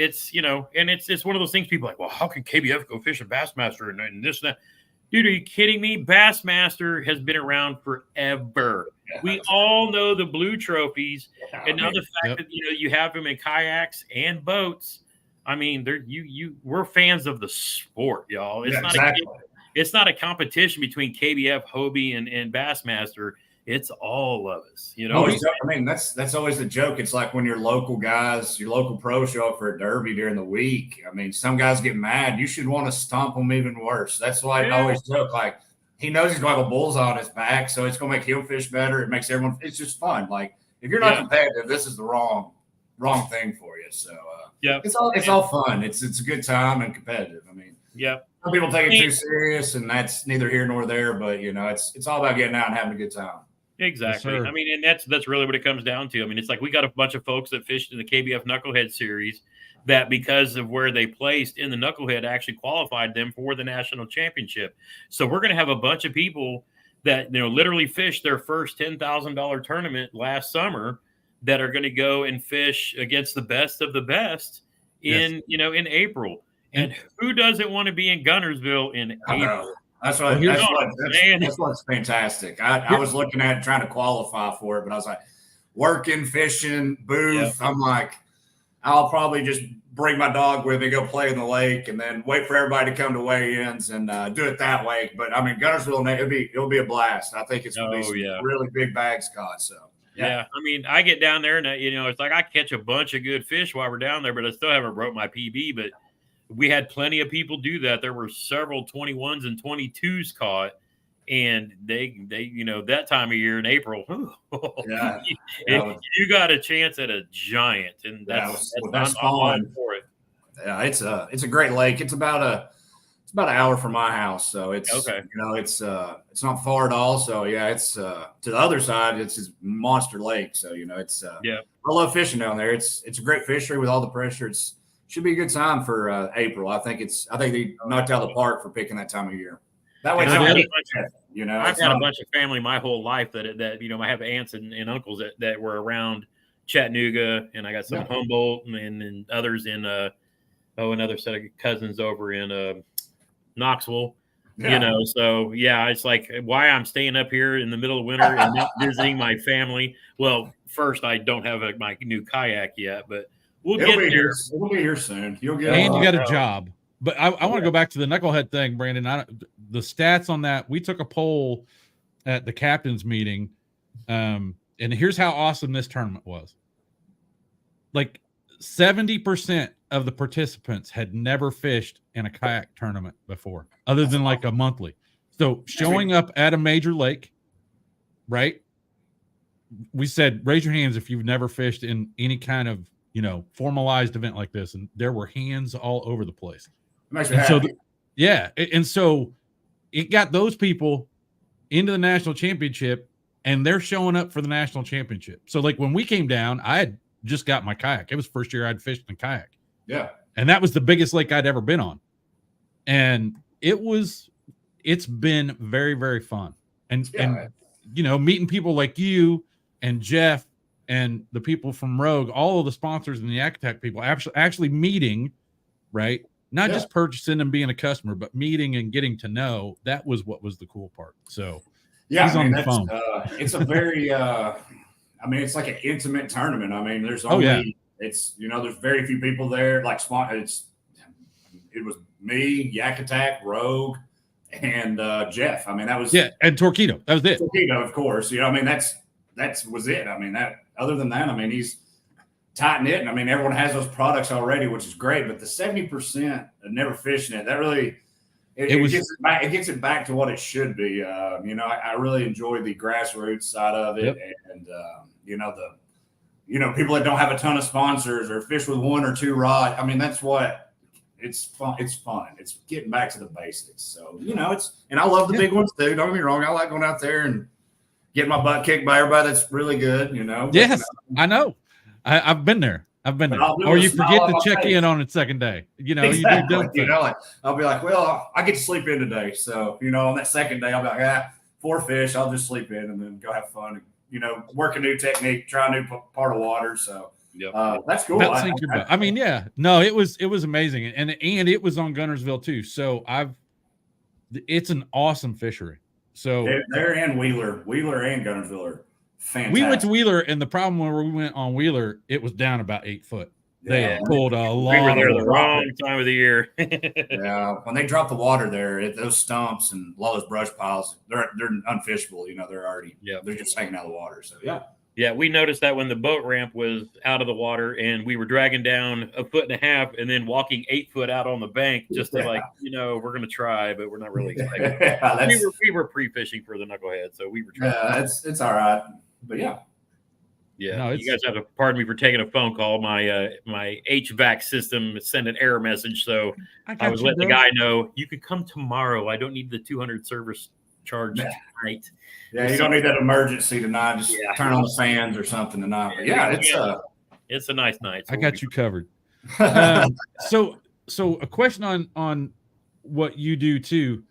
[SPEAKER 1] one of those things people are like, well, how can KBF go fish a Bassmaster and this and that? Dude, are you kidding me? Bassmaster has been around forever. Yeah, we all know the blue trophies, and now the fact that you have them in kayaks and boats. I mean, we're fans of the sport, y'all. It's not a competition between KBF, Hobie, and Bassmaster. It's all of us,
[SPEAKER 3] I mean, that's always the joke. It's like when your local guys, your local pros show up for a derby during the week. I mean, some guys get mad. You should want to stomp them even worse. That's why I always joke. Like, he knows he's going to have a bullseye on his back, so it's going to make him fish better. It makes everyone. It's just fun. Like, if you're not competitive, this is the wrong thing for you. So, it's all fun. It's a good time and competitive. I mean, some people take it too serious, and that's neither here nor there. But it's all about getting out and having a good time.
[SPEAKER 1] Exactly.
[SPEAKER 2] Yes,
[SPEAKER 1] I mean, and that's really what it comes down to. I mean, it's like we got a bunch of folks that fished in the KBF Knucklehead series that because of where they placed in the Knucklehead actually qualified them for the national championship. So we're going to have a bunch of people that, literally fished their first $10,000 tournament last summer that are going to go and fish against the best of the best in April. And who doesn't want to be in Gunnersville in April?
[SPEAKER 3] That's what's fantastic. I was looking at it, trying to qualify for it, but I was like, working, fishing, booth. Yep. I'm like, I'll probably just bring my dog with me, go play in the lake, and then wait for everybody to come to weigh-ins and do it that way. But I mean, Gunnersville, it'll be a blast. I think it's going to be some really big bags caught. So
[SPEAKER 1] I mean, I get down there and it's like I catch a bunch of good fish while we're down there, but I still haven't broke my PB. But we had plenty of people do that. There were several 21s and 22s caught, and they that time of year in April, you got a chance at a giant, and that's fun for it.
[SPEAKER 3] Yeah, it's a great lake. It's about an hour from my house, so it's it's not far at all. So it's to the other side. It's a monster lake, so I love fishing down there. It's a great fishery with all the pressure. Should be a good time for April. I think they knocked out of the park for picking that time of year. That way,
[SPEAKER 1] I've had a bunch of family my whole life that I have aunts and uncles that were around Chattanooga, and I got some Humboldt and others in another set of cousins over in Knoxville.
[SPEAKER 3] Yeah.
[SPEAKER 1] So yeah, it's like why I'm staying up here in the middle of winter and not visiting my family. Well, first, I don't have my new kayak yet, but we'll
[SPEAKER 3] It'll
[SPEAKER 1] get
[SPEAKER 3] be
[SPEAKER 1] there.
[SPEAKER 3] here. It'll be here soon. You'll get
[SPEAKER 2] And you got a
[SPEAKER 1] no.
[SPEAKER 2] job. But I want to go back to the knucklehead thing, Brandon. The stats on that, we took a poll at the captain's meeting, and here's how awesome this tournament was. Like 70% of the participants had never fished in a kayak tournament before, other than like a monthly. So showing up at a major lake, right? We said, raise your hands if you've never fished in any kind of, formalized event like this. And there were hands all over the place.
[SPEAKER 3] Makes me
[SPEAKER 2] And so,
[SPEAKER 3] happy.
[SPEAKER 2] and so it got those people into the national championship, and they're showing up for the national championship. So like when we came down, I had just got my kayak. It was the first year I'd fished in a kayak.
[SPEAKER 3] Yeah.
[SPEAKER 2] And that was the biggest lake I'd ever been on. And it's been very, very fun. And meeting people like you and Jeff and the people from Rogue, all of the sponsors and the Yak people actually meeting, right? Not just purchasing and being a customer, but meeting and getting to know. That was what was the cool part. So he's on the phone.
[SPEAKER 3] It's a very, it's like an intimate tournament. I mean, there's only, it's, there's very few people there. Like it was me, Yak Attack, Rogue, and Jeff. I mean, that was
[SPEAKER 2] and Torquedo. That was it.
[SPEAKER 3] Torquedo, of course. That was it. I mean, other than that, he's tight knit. And I mean, everyone has those products already, which is great. But the 70% of never fishing it, that really it gets it back to what it should be. I really enjoy the grassroots side of it, and people that don't have a ton of sponsors or fish with one or two rods. I mean, that's what it's fun. It's fun. It's getting back to the basics. So and I love the big ones too. Don't get me wrong. I like going out there and getting my butt kicked by everybody that's really good.
[SPEAKER 2] Yes, I know. I've been there. Or you forget to check in on the second day.
[SPEAKER 3] Exactly.
[SPEAKER 2] You do dumb things.
[SPEAKER 3] I'll be like, well, I get to sleep in today. So, on that second day, I'll be like, 4 fish, I'll just sleep in and then go have fun. And, work a new technique, try a new part of water. So that's cool.
[SPEAKER 2] No, it was amazing. And it was on Gunnersville too. So it's an awesome fishery. So
[SPEAKER 3] they're in Wheeler and Gunnersville are fantastic.
[SPEAKER 2] We went to Wheeler, and the problem when we went on Wheeler, it was down about 8 foot. They had pulled a lot.
[SPEAKER 1] We were there the wrong time of the year.
[SPEAKER 3] When they drop the water there, those stumps and a lot of those brush piles, they're unfishable. They're already they're just hanging out of the water. So
[SPEAKER 1] yeah, we noticed that when the boat ramp was out of the water and we were dragging down 1.5 feet and then walking 8 foot out on the bank just to we're going to try, but we're not really excited. We were pre-fishing for the knucklehead, so we were trying.
[SPEAKER 3] Yeah, it's all right. But
[SPEAKER 1] yeah, no, you guys have to pardon me for taking a phone call. My HVAC system sent an error message, so I was letting the guy know you could come tomorrow. I don't need the 200 service charge tonight.
[SPEAKER 3] Yeah, you don't need that emergency tonight. Just turn on the fans or something tonight. But
[SPEAKER 1] it's a nice night.
[SPEAKER 2] So I got you covered. So a question on what you do too.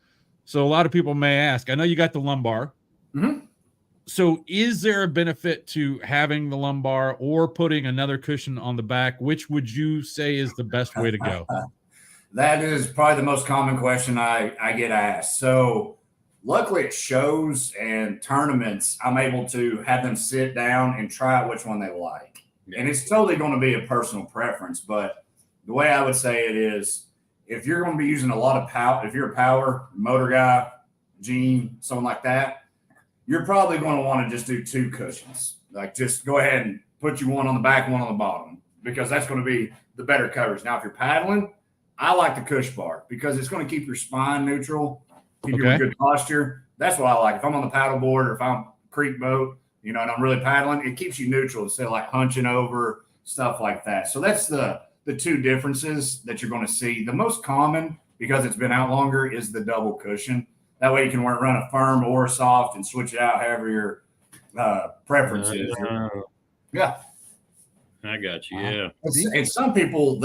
[SPEAKER 2] So a lot of people may ask. I know you got the lumbar.
[SPEAKER 3] Mm-hmm.
[SPEAKER 2] So is there a benefit to having the lumbar or putting another cushion on the back? Which would you say is the best way to go?
[SPEAKER 3] That is probably the most common question I get asked. So luckily at shows and tournaments, I'm able to have them sit down and try out which one they like. And it's totally going to be a personal preference. But the way I would say it is, if you're going to be using a lot of power, if you're a power motor guy, Gene, someone like that, you're probably going to want to just do 2 cushions. Like just go ahead and put you one on the back, one on the bottom, because that's going to be the better coverage. Now, if you're paddling, I like the Cush bar because it's going to keep your spine neutral, keep you in good posture. That's what I like. If I'm on the paddle board or if I'm creek boat, and I'm really paddling, it keeps you neutral instead of like hunching over, stuff like that. So that's the 2 differences that you're going to see. The most common, because it's been out longer, is the double cushion. That way you can run a firm or a soft and switch it out however your preference is. Yeah.
[SPEAKER 1] I got you. Yeah.
[SPEAKER 3] And some people,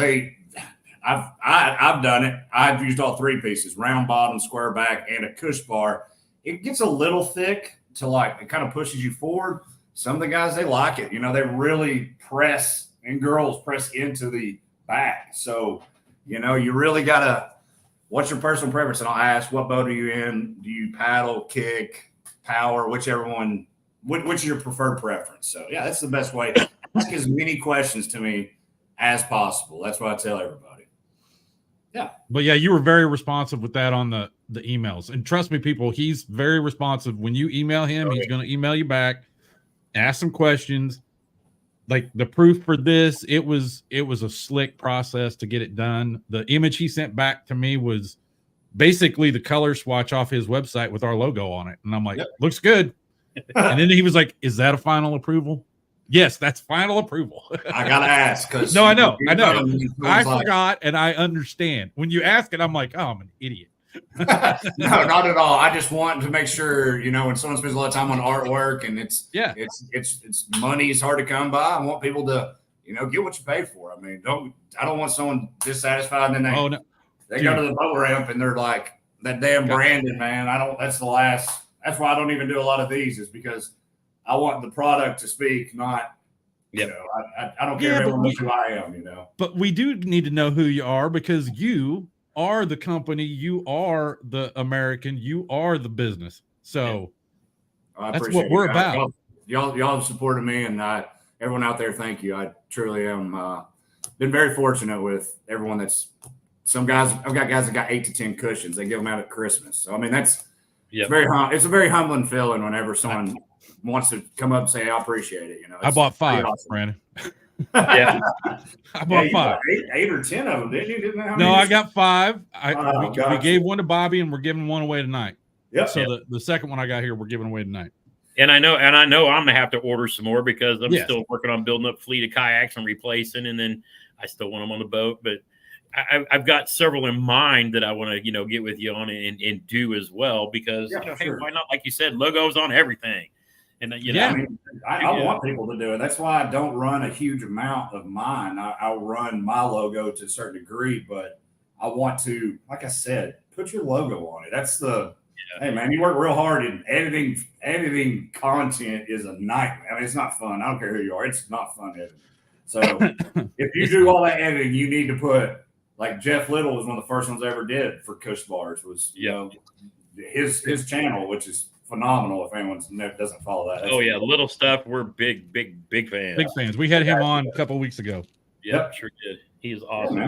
[SPEAKER 3] I've done it. I've used all 3 pieces, round bottom, square back, and a Cush bar. It gets a little thick to it kind of pushes you forward. Some of the guys, they like it. They really press, and girls press into the back. So, you know, you really gotta. What's your personal preference? And I'll ask, what boat are you in? Do you paddle, kick, power, whichever one? Which is your preferred preference? So yeah, that's the best way. Ask as many questions to me as possible. That's what I tell everybody. Yeah.
[SPEAKER 2] But yeah, you were very responsive with that on the emails. And trust me, people, he's very responsive. When you email him, he's going to email you back, ask some questions. Like the proof for this, it was a slick process to get it done. The image he sent back to me was basically the color swatch off his website with our logo on it. And I'm like, looks good. And then he was like, is that a final approval? Yes, that's final approval.
[SPEAKER 3] I gotta ask because
[SPEAKER 2] no, I know. I forgot, and I understand. When you ask it, I'm like, oh, I'm an idiot.
[SPEAKER 3] No, not at all. I just want to make sure, you know, when someone spends a lot of time on artwork and it's money is hard to come by. I want people to, you know, get what you pay for. I mean, I don't want someone dissatisfied and then they go to the boat ramp and they're like, that damn Brandon, man. That's why I don't even do a lot of these, is because I want the product to speak, not, you know, I don't care if everyone knows who I am, you know. But
[SPEAKER 2] we do need to know who you are, because you are the company, you are the American, you are the business. So that's what we're about.
[SPEAKER 3] Y'all have supported me, and everyone out there, thank you. I truly am. Been very fortunate with everyone. I've got guys that got 8 to 10 cushions. They give them out at Christmas. So I mean, it's a very humbling feeling whenever someone wants to come up and say, I appreciate it. You know,
[SPEAKER 2] I bought 5, awesome. Brandon.
[SPEAKER 1] I
[SPEAKER 3] bought 5. 8 or 10 of them, didn't you?
[SPEAKER 2] No, I got 5. We gave one to Bobby, and we're giving one away tonight.
[SPEAKER 3] Yep.
[SPEAKER 2] So the second one I got here, we're giving away tonight.
[SPEAKER 1] And I know I'm gonna have to order some more, because I'm still working on building up a fleet of kayaks and replacing, and then I still want them on the boat. But I've got several in mind that I want to, you know, get with you on and do as well, because hey, why not? Like you said, logos on everything. And
[SPEAKER 3] I want people to do it. That's why I don't run a huge amount of mine. I'll run my logo to a certain degree, but I want to, like I said, put your logo on it. That's hey man, you work real hard, and editing content is a nightmare. I mean, it's not fun. I don't care who you are. It's not fun editing. So if you do all that editing, you need to put, like Jeff Little was one of the first ones I ever did for Cush Bars, was you know, his channel, which is phenomenal. If anyone doesn't follow that.
[SPEAKER 1] Little stuff. We're big fans.
[SPEAKER 2] Big fans. We had him on a couple of weeks ago.
[SPEAKER 1] Yep, sure did. He is awesome. Yeah,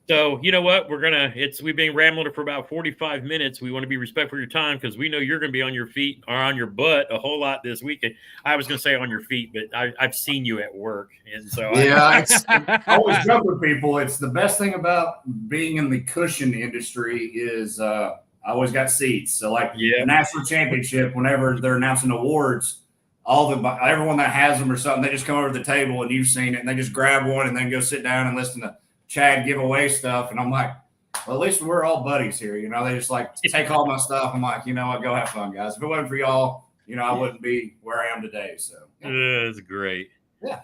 [SPEAKER 1] so you know what? We've been rambling for about 45 minutes. We want to be respectful of your time, because we know you're going to be on your feet or on your butt a whole lot this weekend. I was going to say on your feet, but I've seen you at work, and so
[SPEAKER 3] I always joke with people. It's the best thing about being in the cushion industry is I always got seats. So like the national championship, whenever they're announcing awards, everyone that has them or something, they just come over to the table, and you've seen it, and they just grab one and then go sit down and listen to Chad give away stuff. And I'm like, well, at least we're all buddies here. You know, they just like take all my stuff. I'm like, you know what, go have fun, guys. If it wasn't for y'all, you know, I wouldn't be where I am today. So
[SPEAKER 1] that's great.
[SPEAKER 3] Yeah.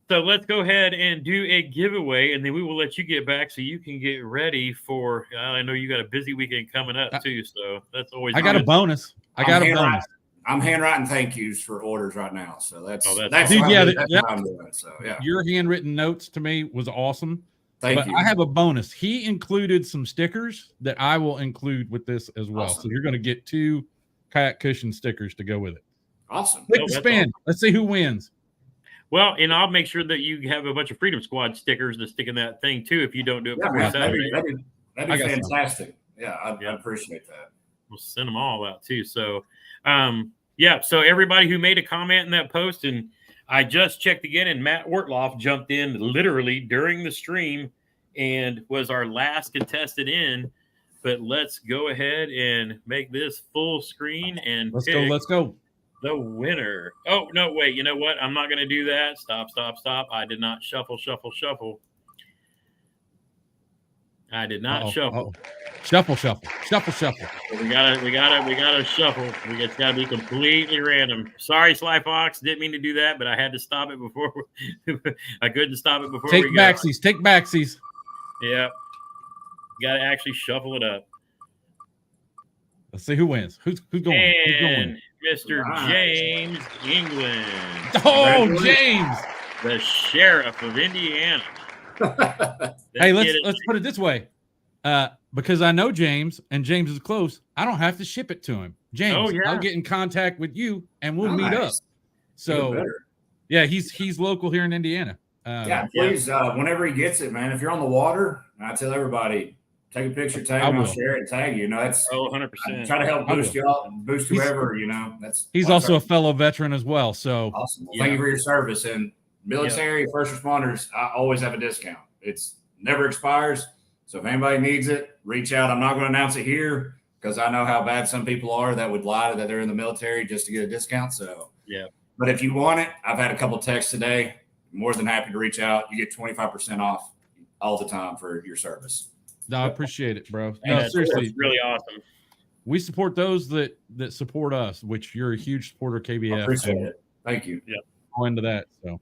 [SPEAKER 1] So let's go ahead and do a giveaway, and then we will let you get back so you can get ready for, I know you got a busy weekend coming up too. So that's always
[SPEAKER 2] I got a bonus.
[SPEAKER 3] I'm handwriting thank yous for orders right now. So that's
[SPEAKER 2] dude,
[SPEAKER 3] what I'm doing. So yeah.
[SPEAKER 2] Your handwritten notes to me was awesome.
[SPEAKER 3] Thank you.
[SPEAKER 2] I have a bonus. He included some stickers that I will include with this as well.
[SPEAKER 3] Awesome.
[SPEAKER 2] So you're going to get 2 Kayak Kusion stickers to go with it.
[SPEAKER 3] Awesome.
[SPEAKER 2] Click the spin. Awesome. Let's see who wins.
[SPEAKER 1] Well, and I'll make sure that you have a bunch of Freedom Squad stickers to stick in that thing too, if you don't do it before Saturday.
[SPEAKER 3] That'd be fantastic. Yeah, I appreciate that.
[SPEAKER 1] We'll send them all out too. So, so everybody who made a comment in that post, and I just checked again, and Matt Ortloff jumped in literally during the stream and was our last contested in. But let's go ahead and make this full screen and
[SPEAKER 2] let's go.
[SPEAKER 1] The winner. Oh, no, wait. You know what? I'm not going to do that. Stop. I did not shuffle. I did not shuffle.
[SPEAKER 2] Shuffle.
[SPEAKER 1] We gotta shuffle. It's gotta be completely random. Sorry, Sly Fox. Didn't mean to do that, but I had to stop it before. I couldn't stop it before.
[SPEAKER 2] Take backsies.
[SPEAKER 1] Yeah. Gotta actually shuffle it up.
[SPEAKER 2] Let's see who wins. Who's going?
[SPEAKER 1] And Mr. James England.
[SPEAKER 2] Oh, James,
[SPEAKER 1] the sheriff of Indiana.
[SPEAKER 2] Hey, let's put it this way. Because I know James and James is close, I don't have to ship it to him. James, I'll get in contact with you and we'll meet up. So yeah, he's local here in Indiana.
[SPEAKER 3] Please, whenever he gets it, man, if you're on the water, I tell everybody, take a picture, tag me, I'll share it and tag you. You know, that's
[SPEAKER 1] 100%.
[SPEAKER 3] Try to help boost y'all, boost whoever, you know.
[SPEAKER 2] He's also a fellow veteran as well. So
[SPEAKER 3] awesome. Well, thank you for your service. And military, first responders, I always have a discount. It's never expires. So if anybody needs it, reach out. I'm not going to announce it here because I know how bad some people are that would lie that they're in the military just to get a discount. So but if you want it, I've had a couple texts today. More than happy to reach out. You get 25% off all the time for your service.
[SPEAKER 2] No, I appreciate it, bro. No, seriously,
[SPEAKER 1] it's really awesome.
[SPEAKER 2] We support those that support us, which you're a huge supporter of KBF.
[SPEAKER 3] I appreciate it. Thank you.
[SPEAKER 1] Yeah.
[SPEAKER 2] Go into that. So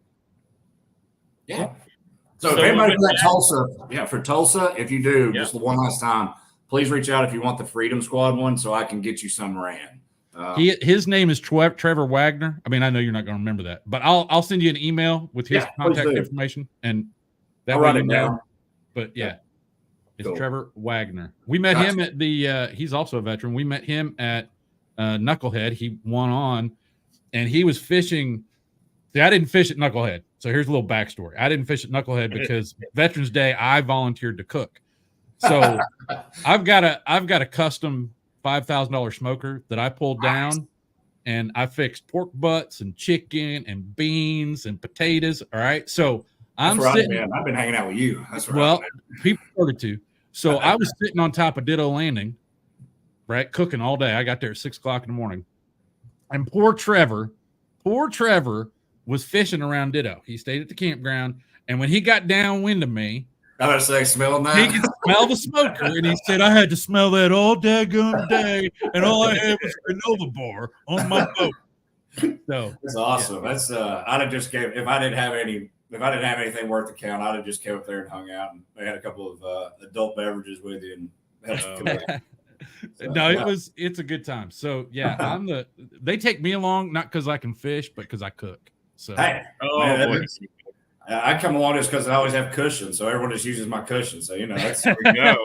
[SPEAKER 3] So if anybody for Tulsa, for Tulsa, if you do, just the one last time, please reach out if you want the Freedom Squad one so I can get you some ran.
[SPEAKER 2] His name is Trevor Wagner. I mean, I know you're not going to remember that, but I'll send you an email with his contact information, and that way you know. But it's Trevor Wagner. We met him at the. He's also a veteran. We met him at Knucklehead. He won on, and he was fishing. See, I didn't fish at Knucklehead, so here's a little backstory. I didn't fish at Knucklehead because Veterans Day I volunteered to cook. So I've got a custom $5,000 smoker that I pulled down, and I fixed pork butts and chicken and beans and potatoes. All right. So I've
[SPEAKER 3] been hanging out with you. That's right.
[SPEAKER 2] Well, people started to. So I was sitting on top of Ditto Landing, right, cooking all day. I got there at 6 o'clock in the morning. And poor Trevor was fishing around Ditto. He stayed at the campground. And when he got downwind of me,
[SPEAKER 3] I was like, smelling that.
[SPEAKER 2] He could smell the smoker, and he said, I had to smell that all daggone day, and all I had was granola bar on my boat. So
[SPEAKER 3] that's awesome. That's I'd have just gave if I didn't have anything worth the count, I'd have just came up there and hung out, and they had a couple of adult beverages with you and
[SPEAKER 2] it's a good time. So they take me along not because I can fish, but because I cook. So
[SPEAKER 3] I come along just because I always have cushions, so everyone just uses my cushion. So that's there we go.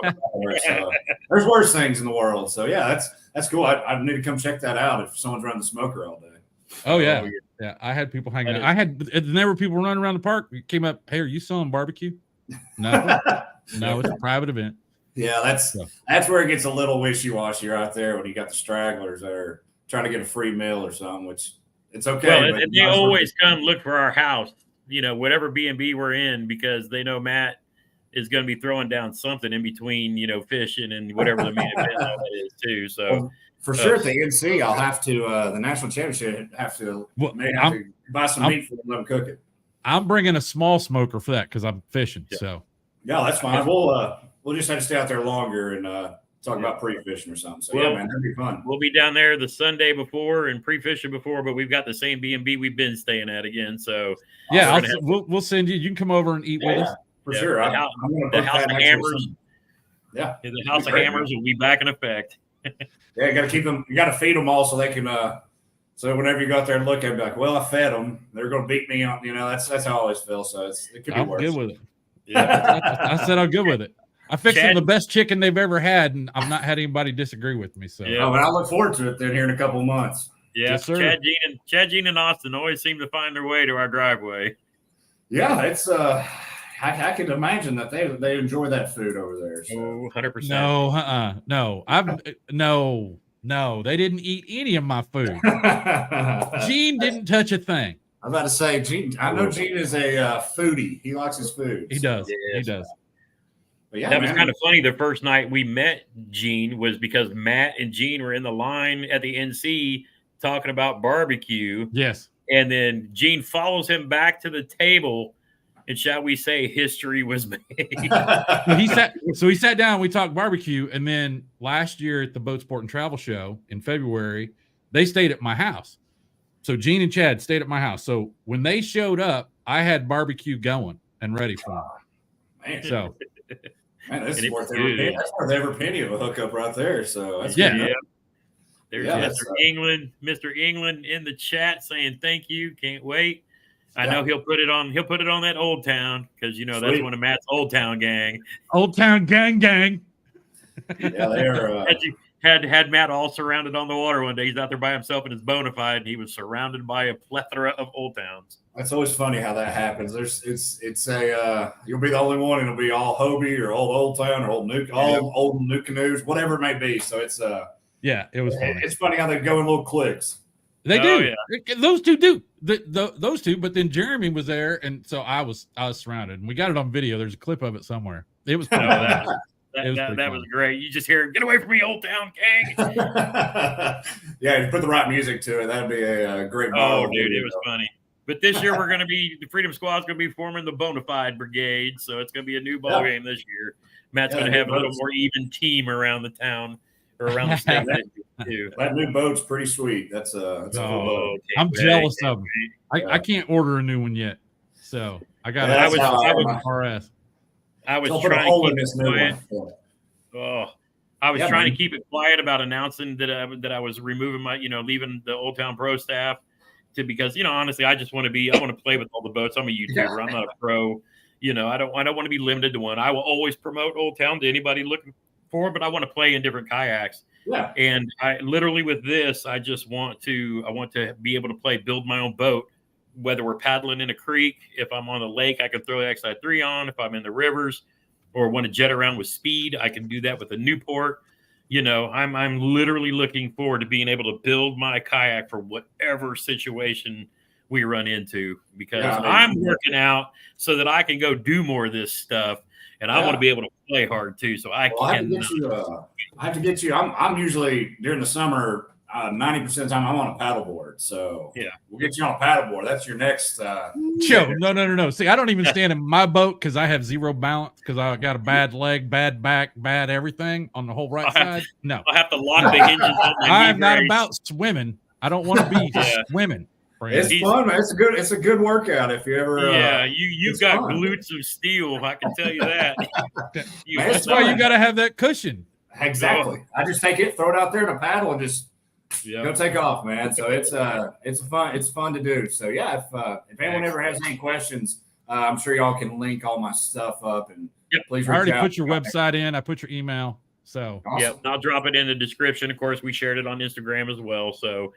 [SPEAKER 3] So, there's worse things in the world. So that's cool. I need to come check that out if someone's running the smoker all day.
[SPEAKER 2] Oh yeah. I had people hanging out. There were people running around the park. We came up. Hey, are you selling barbecue? No, it's a private event.
[SPEAKER 3] Yeah, that's where it gets a little wishy-washy right there when you got the stragglers that are trying to get a free meal or something, which it's okay.
[SPEAKER 1] Well, and they always come look for our house. Whatever B&B we're in, because they know Matt is going to be throwing down something in between, fishing and whatever the main event that is too. So
[SPEAKER 3] for sure at the NC, I'll have to the national championship have to buy some meat for them, let them cook it.
[SPEAKER 2] I'm bringing a small smoker for that because I'm fishing. Yeah. So
[SPEAKER 3] that's fine. We'll just have to stay out there longer and talk about pre-fishing or something. So man, that'd be fun.
[SPEAKER 1] We'll be down there the Sunday before and pre-fishing before, but we've got the same B&B we've been staying at again. So
[SPEAKER 2] we'll send you. You can come over and eat with us
[SPEAKER 3] for sure.
[SPEAKER 1] The House of Hammers. The House of Hammers will be back in effect.
[SPEAKER 3] You got to keep them. You got to feed them all so they can. So whenever you go out there and look at them, like, well, I fed them. They're going to beat me on. That's how I always feel. So it could be worse.
[SPEAKER 2] I'm good with it. I said I'm good with it. I fixed them the best chicken they've ever had, and I've not had anybody disagree with me. So
[SPEAKER 3] I look forward to it then here in a couple of months.
[SPEAKER 1] Yeah, yes, Chad, Gene, and Austin always seem to find their way to our driveway.
[SPEAKER 3] Yeah, it's I can imagine that they enjoy that food over there. So.
[SPEAKER 1] 100%.
[SPEAKER 2] No, they didn't eat any of my food. Gene didn't touch a thing.
[SPEAKER 3] I'm about to say, Gene. I know Gene is a foodie. He likes his food.
[SPEAKER 2] He does. He does.
[SPEAKER 3] But
[SPEAKER 1] that was kind of funny. The first night we met Gene was because Matt and Gene were in the line at the NC talking about barbecue.
[SPEAKER 2] Yes.
[SPEAKER 1] And then Gene follows him back to the table, and shall we say history was made.
[SPEAKER 2] He sat down, we talked barbecue, and then last year at the Boat Sport and Travel Show in February, they stayed at my house. So Gene and Chad stayed at my house. So when they showed up, I had barbecue going and ready for them.
[SPEAKER 3] Man.
[SPEAKER 2] So
[SPEAKER 3] man, that's worth every penny of a hookup right there. So that's
[SPEAKER 1] good. Yeah. There's Mr. England in the chat saying thank you. Can't wait. I know he'll put it on. He'll put it on that Old Town because that's one of Matt's Old Town gang.
[SPEAKER 2] Old Town gang.
[SPEAKER 3] Yeah, they're
[SPEAKER 1] had Matt all surrounded on the water one day. He's out there by himself in his bona fide, and he was surrounded by a plethora of Old Towns.
[SPEAKER 3] That's always funny how that happens. It's a you'll be the only one, and it'll be all Hobie or Old Town or old new canoes, whatever it may be. So it's
[SPEAKER 2] it was funny.
[SPEAKER 3] It's funny how they go in little cliques.
[SPEAKER 2] They do. Yeah. Those two do. Those two, but then Jeremy was there, and so I was surrounded, and we got it on video. There's a clip of it somewhere. It was pretty
[SPEAKER 1] that was great. You just hear, "Get away from me, Old Town gang!"
[SPEAKER 3] Yeah, you put the right music to it. That'd be a great.
[SPEAKER 1] Oh, dude, it was funny. But this year we're going to be the Freedom Squad's going to be forming the Bonafide Brigade, so it's going to be a new ball game this year. Matt's going to have a little more even team around the town or around the state.
[SPEAKER 3] That new boat's pretty sweet. That's a cool boat.
[SPEAKER 2] I'm jealous of them. I can't order a new one yet, so I got. I was RS.
[SPEAKER 1] I was trying to keep it quiet. I was trying to keep it quiet about announcing that I was removing my, leaving the Old Town Pro staff because honestly, I just want to play with all the boats. I'm a YouTuber. Yeah. I'm not a pro. I don't want to be limited to one. I will always promote Old Town to anybody looking for it, but I want to play in different kayaks.
[SPEAKER 3] Yeah.
[SPEAKER 1] And I literally with this, I want to be able to build my own boat. Whether we're paddling in a creek, if I'm on a lake, I can throw the XI3 on. If I'm in the rivers or want to jet around with speed, I can do that with a Newport. I'm literally looking forward to being able to build my kayak for whatever situation we run into because I'm working out so that I can go do more of this stuff. And I want to be able to play hard too. So I
[SPEAKER 3] have to get you. I'm usually during the summer, 90% of the time I'm on a paddleboard. So we'll get you on a paddleboard. That's your next.
[SPEAKER 2] No. See, I don't even stand in my boat because I have zero balance because I got a bad leg, bad back, bad everything on the whole right side. No,
[SPEAKER 1] I have to lock the hinges on my
[SPEAKER 2] I'm not about swimming. I don't want to be swimming.
[SPEAKER 3] It's fun, man. It's a good workout if you ever.
[SPEAKER 1] Yeah, you've got glutes of steel. I can tell you that.
[SPEAKER 2] That's why you got to have that cushion.
[SPEAKER 3] Exactly. I just take it, throw it out there in a paddle, and just go take off, man. So it's fun to do. So if anyone ever has any questions, I'm sure y'all can link all my stuff up and please.
[SPEAKER 2] I already put your website in. I put your email. So
[SPEAKER 3] awesome.
[SPEAKER 1] I'll drop it in the description. Of course, we shared it on Instagram as well. So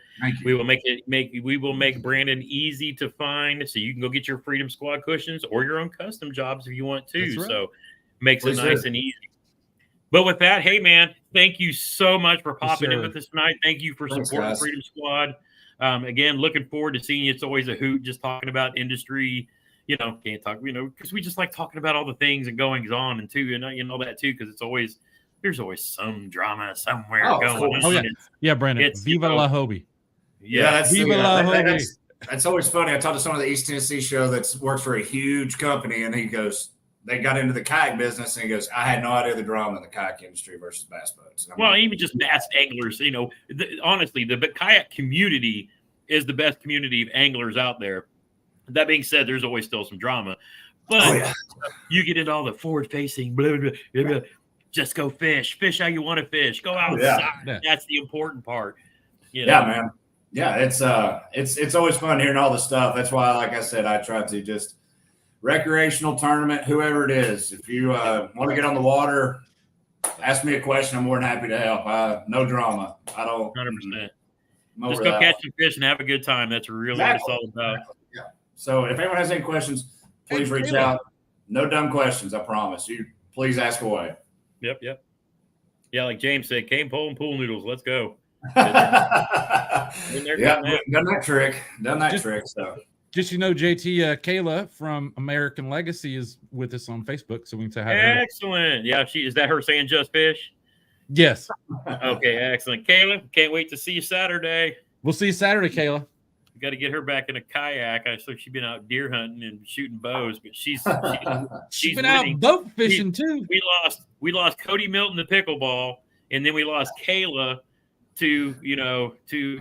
[SPEAKER 1] we will make Brandon easy to find. So you can go get your Freedom Squad cushions or your own custom jobs if you want to. Right. So makes it nice and easy. But with that, hey man, thank you so much for popping in with us tonight. Thank you for supporting Freedom Squad. Again, looking forward to seeing you. It's always a hoot just talking about industry. Can't talk, because we just like talking about all the things and goings on and too, that too, because there's always some drama somewhere going on.
[SPEAKER 2] Oh, yeah, Brandon. Viva la Hobie.
[SPEAKER 3] Yeah,
[SPEAKER 2] Viva la Hobie.
[SPEAKER 3] That's always funny. I talked to someone at the East Tennessee show that works for a huge company, and he goes, they got into the kayak business, and he goes, I had no idea the drama in the kayak industry versus bass boats.
[SPEAKER 1] Even just bass anglers, honestly, the kayak community is the best community of anglers out there. That being said, there's always still some drama. But you get into all the forward-facing, blah, blah, blah, blah. Just go fish how you want to fish. Go outside. That's the important part.
[SPEAKER 3] Yeah, man. Yeah, it's always fun hearing all the stuff. That's why, like I said, I try to just recreational tournament, whoever it is. If you want to get on the water, ask me a question. I'm more than happy to help. No drama. I don't.
[SPEAKER 1] 100%. Just go catch some fish and have a good time. That's really what it's all about.
[SPEAKER 3] Yeah. So if anyone has any questions, please reach out. No dumb questions. I promise you. Please ask away.
[SPEAKER 1] Yep. Yeah, like James said, cane pole and pool noodles. Let's go.
[SPEAKER 3] Done that trick. So
[SPEAKER 2] just JT Kayla from American Legacy is with us on Facebook, so we can say hi.
[SPEAKER 1] Excellent. Yeah, is that her saying just fish?
[SPEAKER 2] Yes.
[SPEAKER 1] Okay, excellent. Kayla, can't wait to see you Saturday.
[SPEAKER 2] We'll see you Saturday, Kayla.
[SPEAKER 1] We got to get her back in a kayak. I saw she's been out deer hunting and shooting bows, but she's
[SPEAKER 2] been out boat fishing too.
[SPEAKER 1] We lost Cody Milton to pickleball, and then we lost Kayla to archery.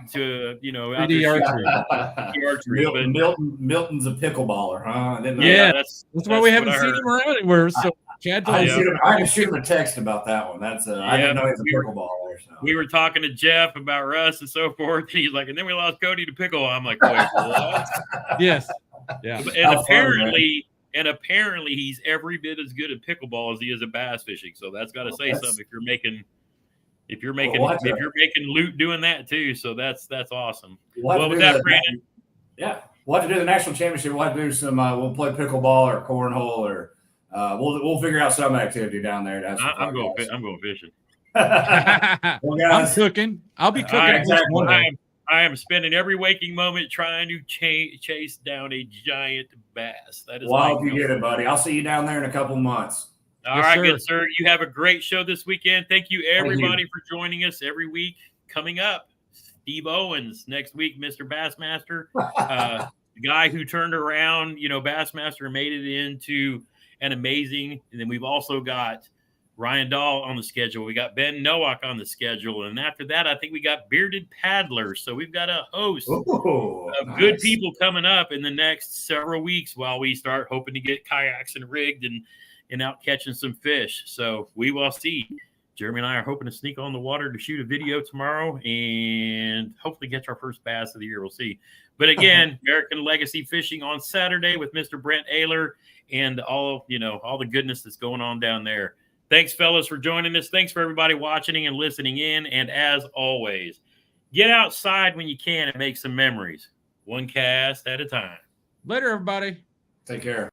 [SPEAKER 3] Milton's a pickleballer, huh?
[SPEAKER 2] That's why we haven't seen him around anywhere. So Chad's
[SPEAKER 3] I
[SPEAKER 2] on.
[SPEAKER 3] had to shoot him a text about that one. That's I didn't know he was a pickleballer. So.
[SPEAKER 1] We were talking to Jeff about Russ and so forth, and he's like, and then we lost Cody to pickle. I'm like, wait, what?
[SPEAKER 2] Yes. Yeah.
[SPEAKER 1] And apparently he's every bit as good at pickleball as he is at bass fishing. So that's got to say something if you're making loot doing that too. So that's awesome. Well, with that, Brandon.
[SPEAKER 3] Yeah. We'll have to do the national championship. We'll have to do some we'll play pickleball or cornhole or we'll figure out some activity down there.
[SPEAKER 1] I'm going fishing.
[SPEAKER 3] Well, guys,
[SPEAKER 2] I'm cooking. I'll be cooking.
[SPEAKER 3] Exactly.
[SPEAKER 1] I am spending every waking moment trying to chase down a giant bass. That is
[SPEAKER 3] if you get it, buddy. I'll see you down there in a couple months.
[SPEAKER 1] All right, good sir. You have a great show this weekend. Thank you, everybody, for joining us every week. Coming up, Steve Owens next week, Mr. Bassmaster, the guy who turned around, Bassmaster and made it into an amazing. And then we've also got Ryan Dahl on the schedule. We got Ben Nowak on the schedule. And after that, I think we got Bearded Paddlers. So we've got a host of good people coming up in the next several weeks while we start hoping to get kayaks and rigged and out catching some fish. So we will see. Jeremy and I are hoping to sneak on the water to shoot a video tomorrow and hopefully catch our first bass of the year. We'll see. But again, American Legacy Fishing on Saturday with Mr. Brent Ayler and all the goodness that's going on down there. Thanks, fellas, for joining us. Thanks for everybody watching and listening in. And as always, get outside when you can and make some memories. One cast at a time.
[SPEAKER 2] Later, everybody.
[SPEAKER 3] Take care.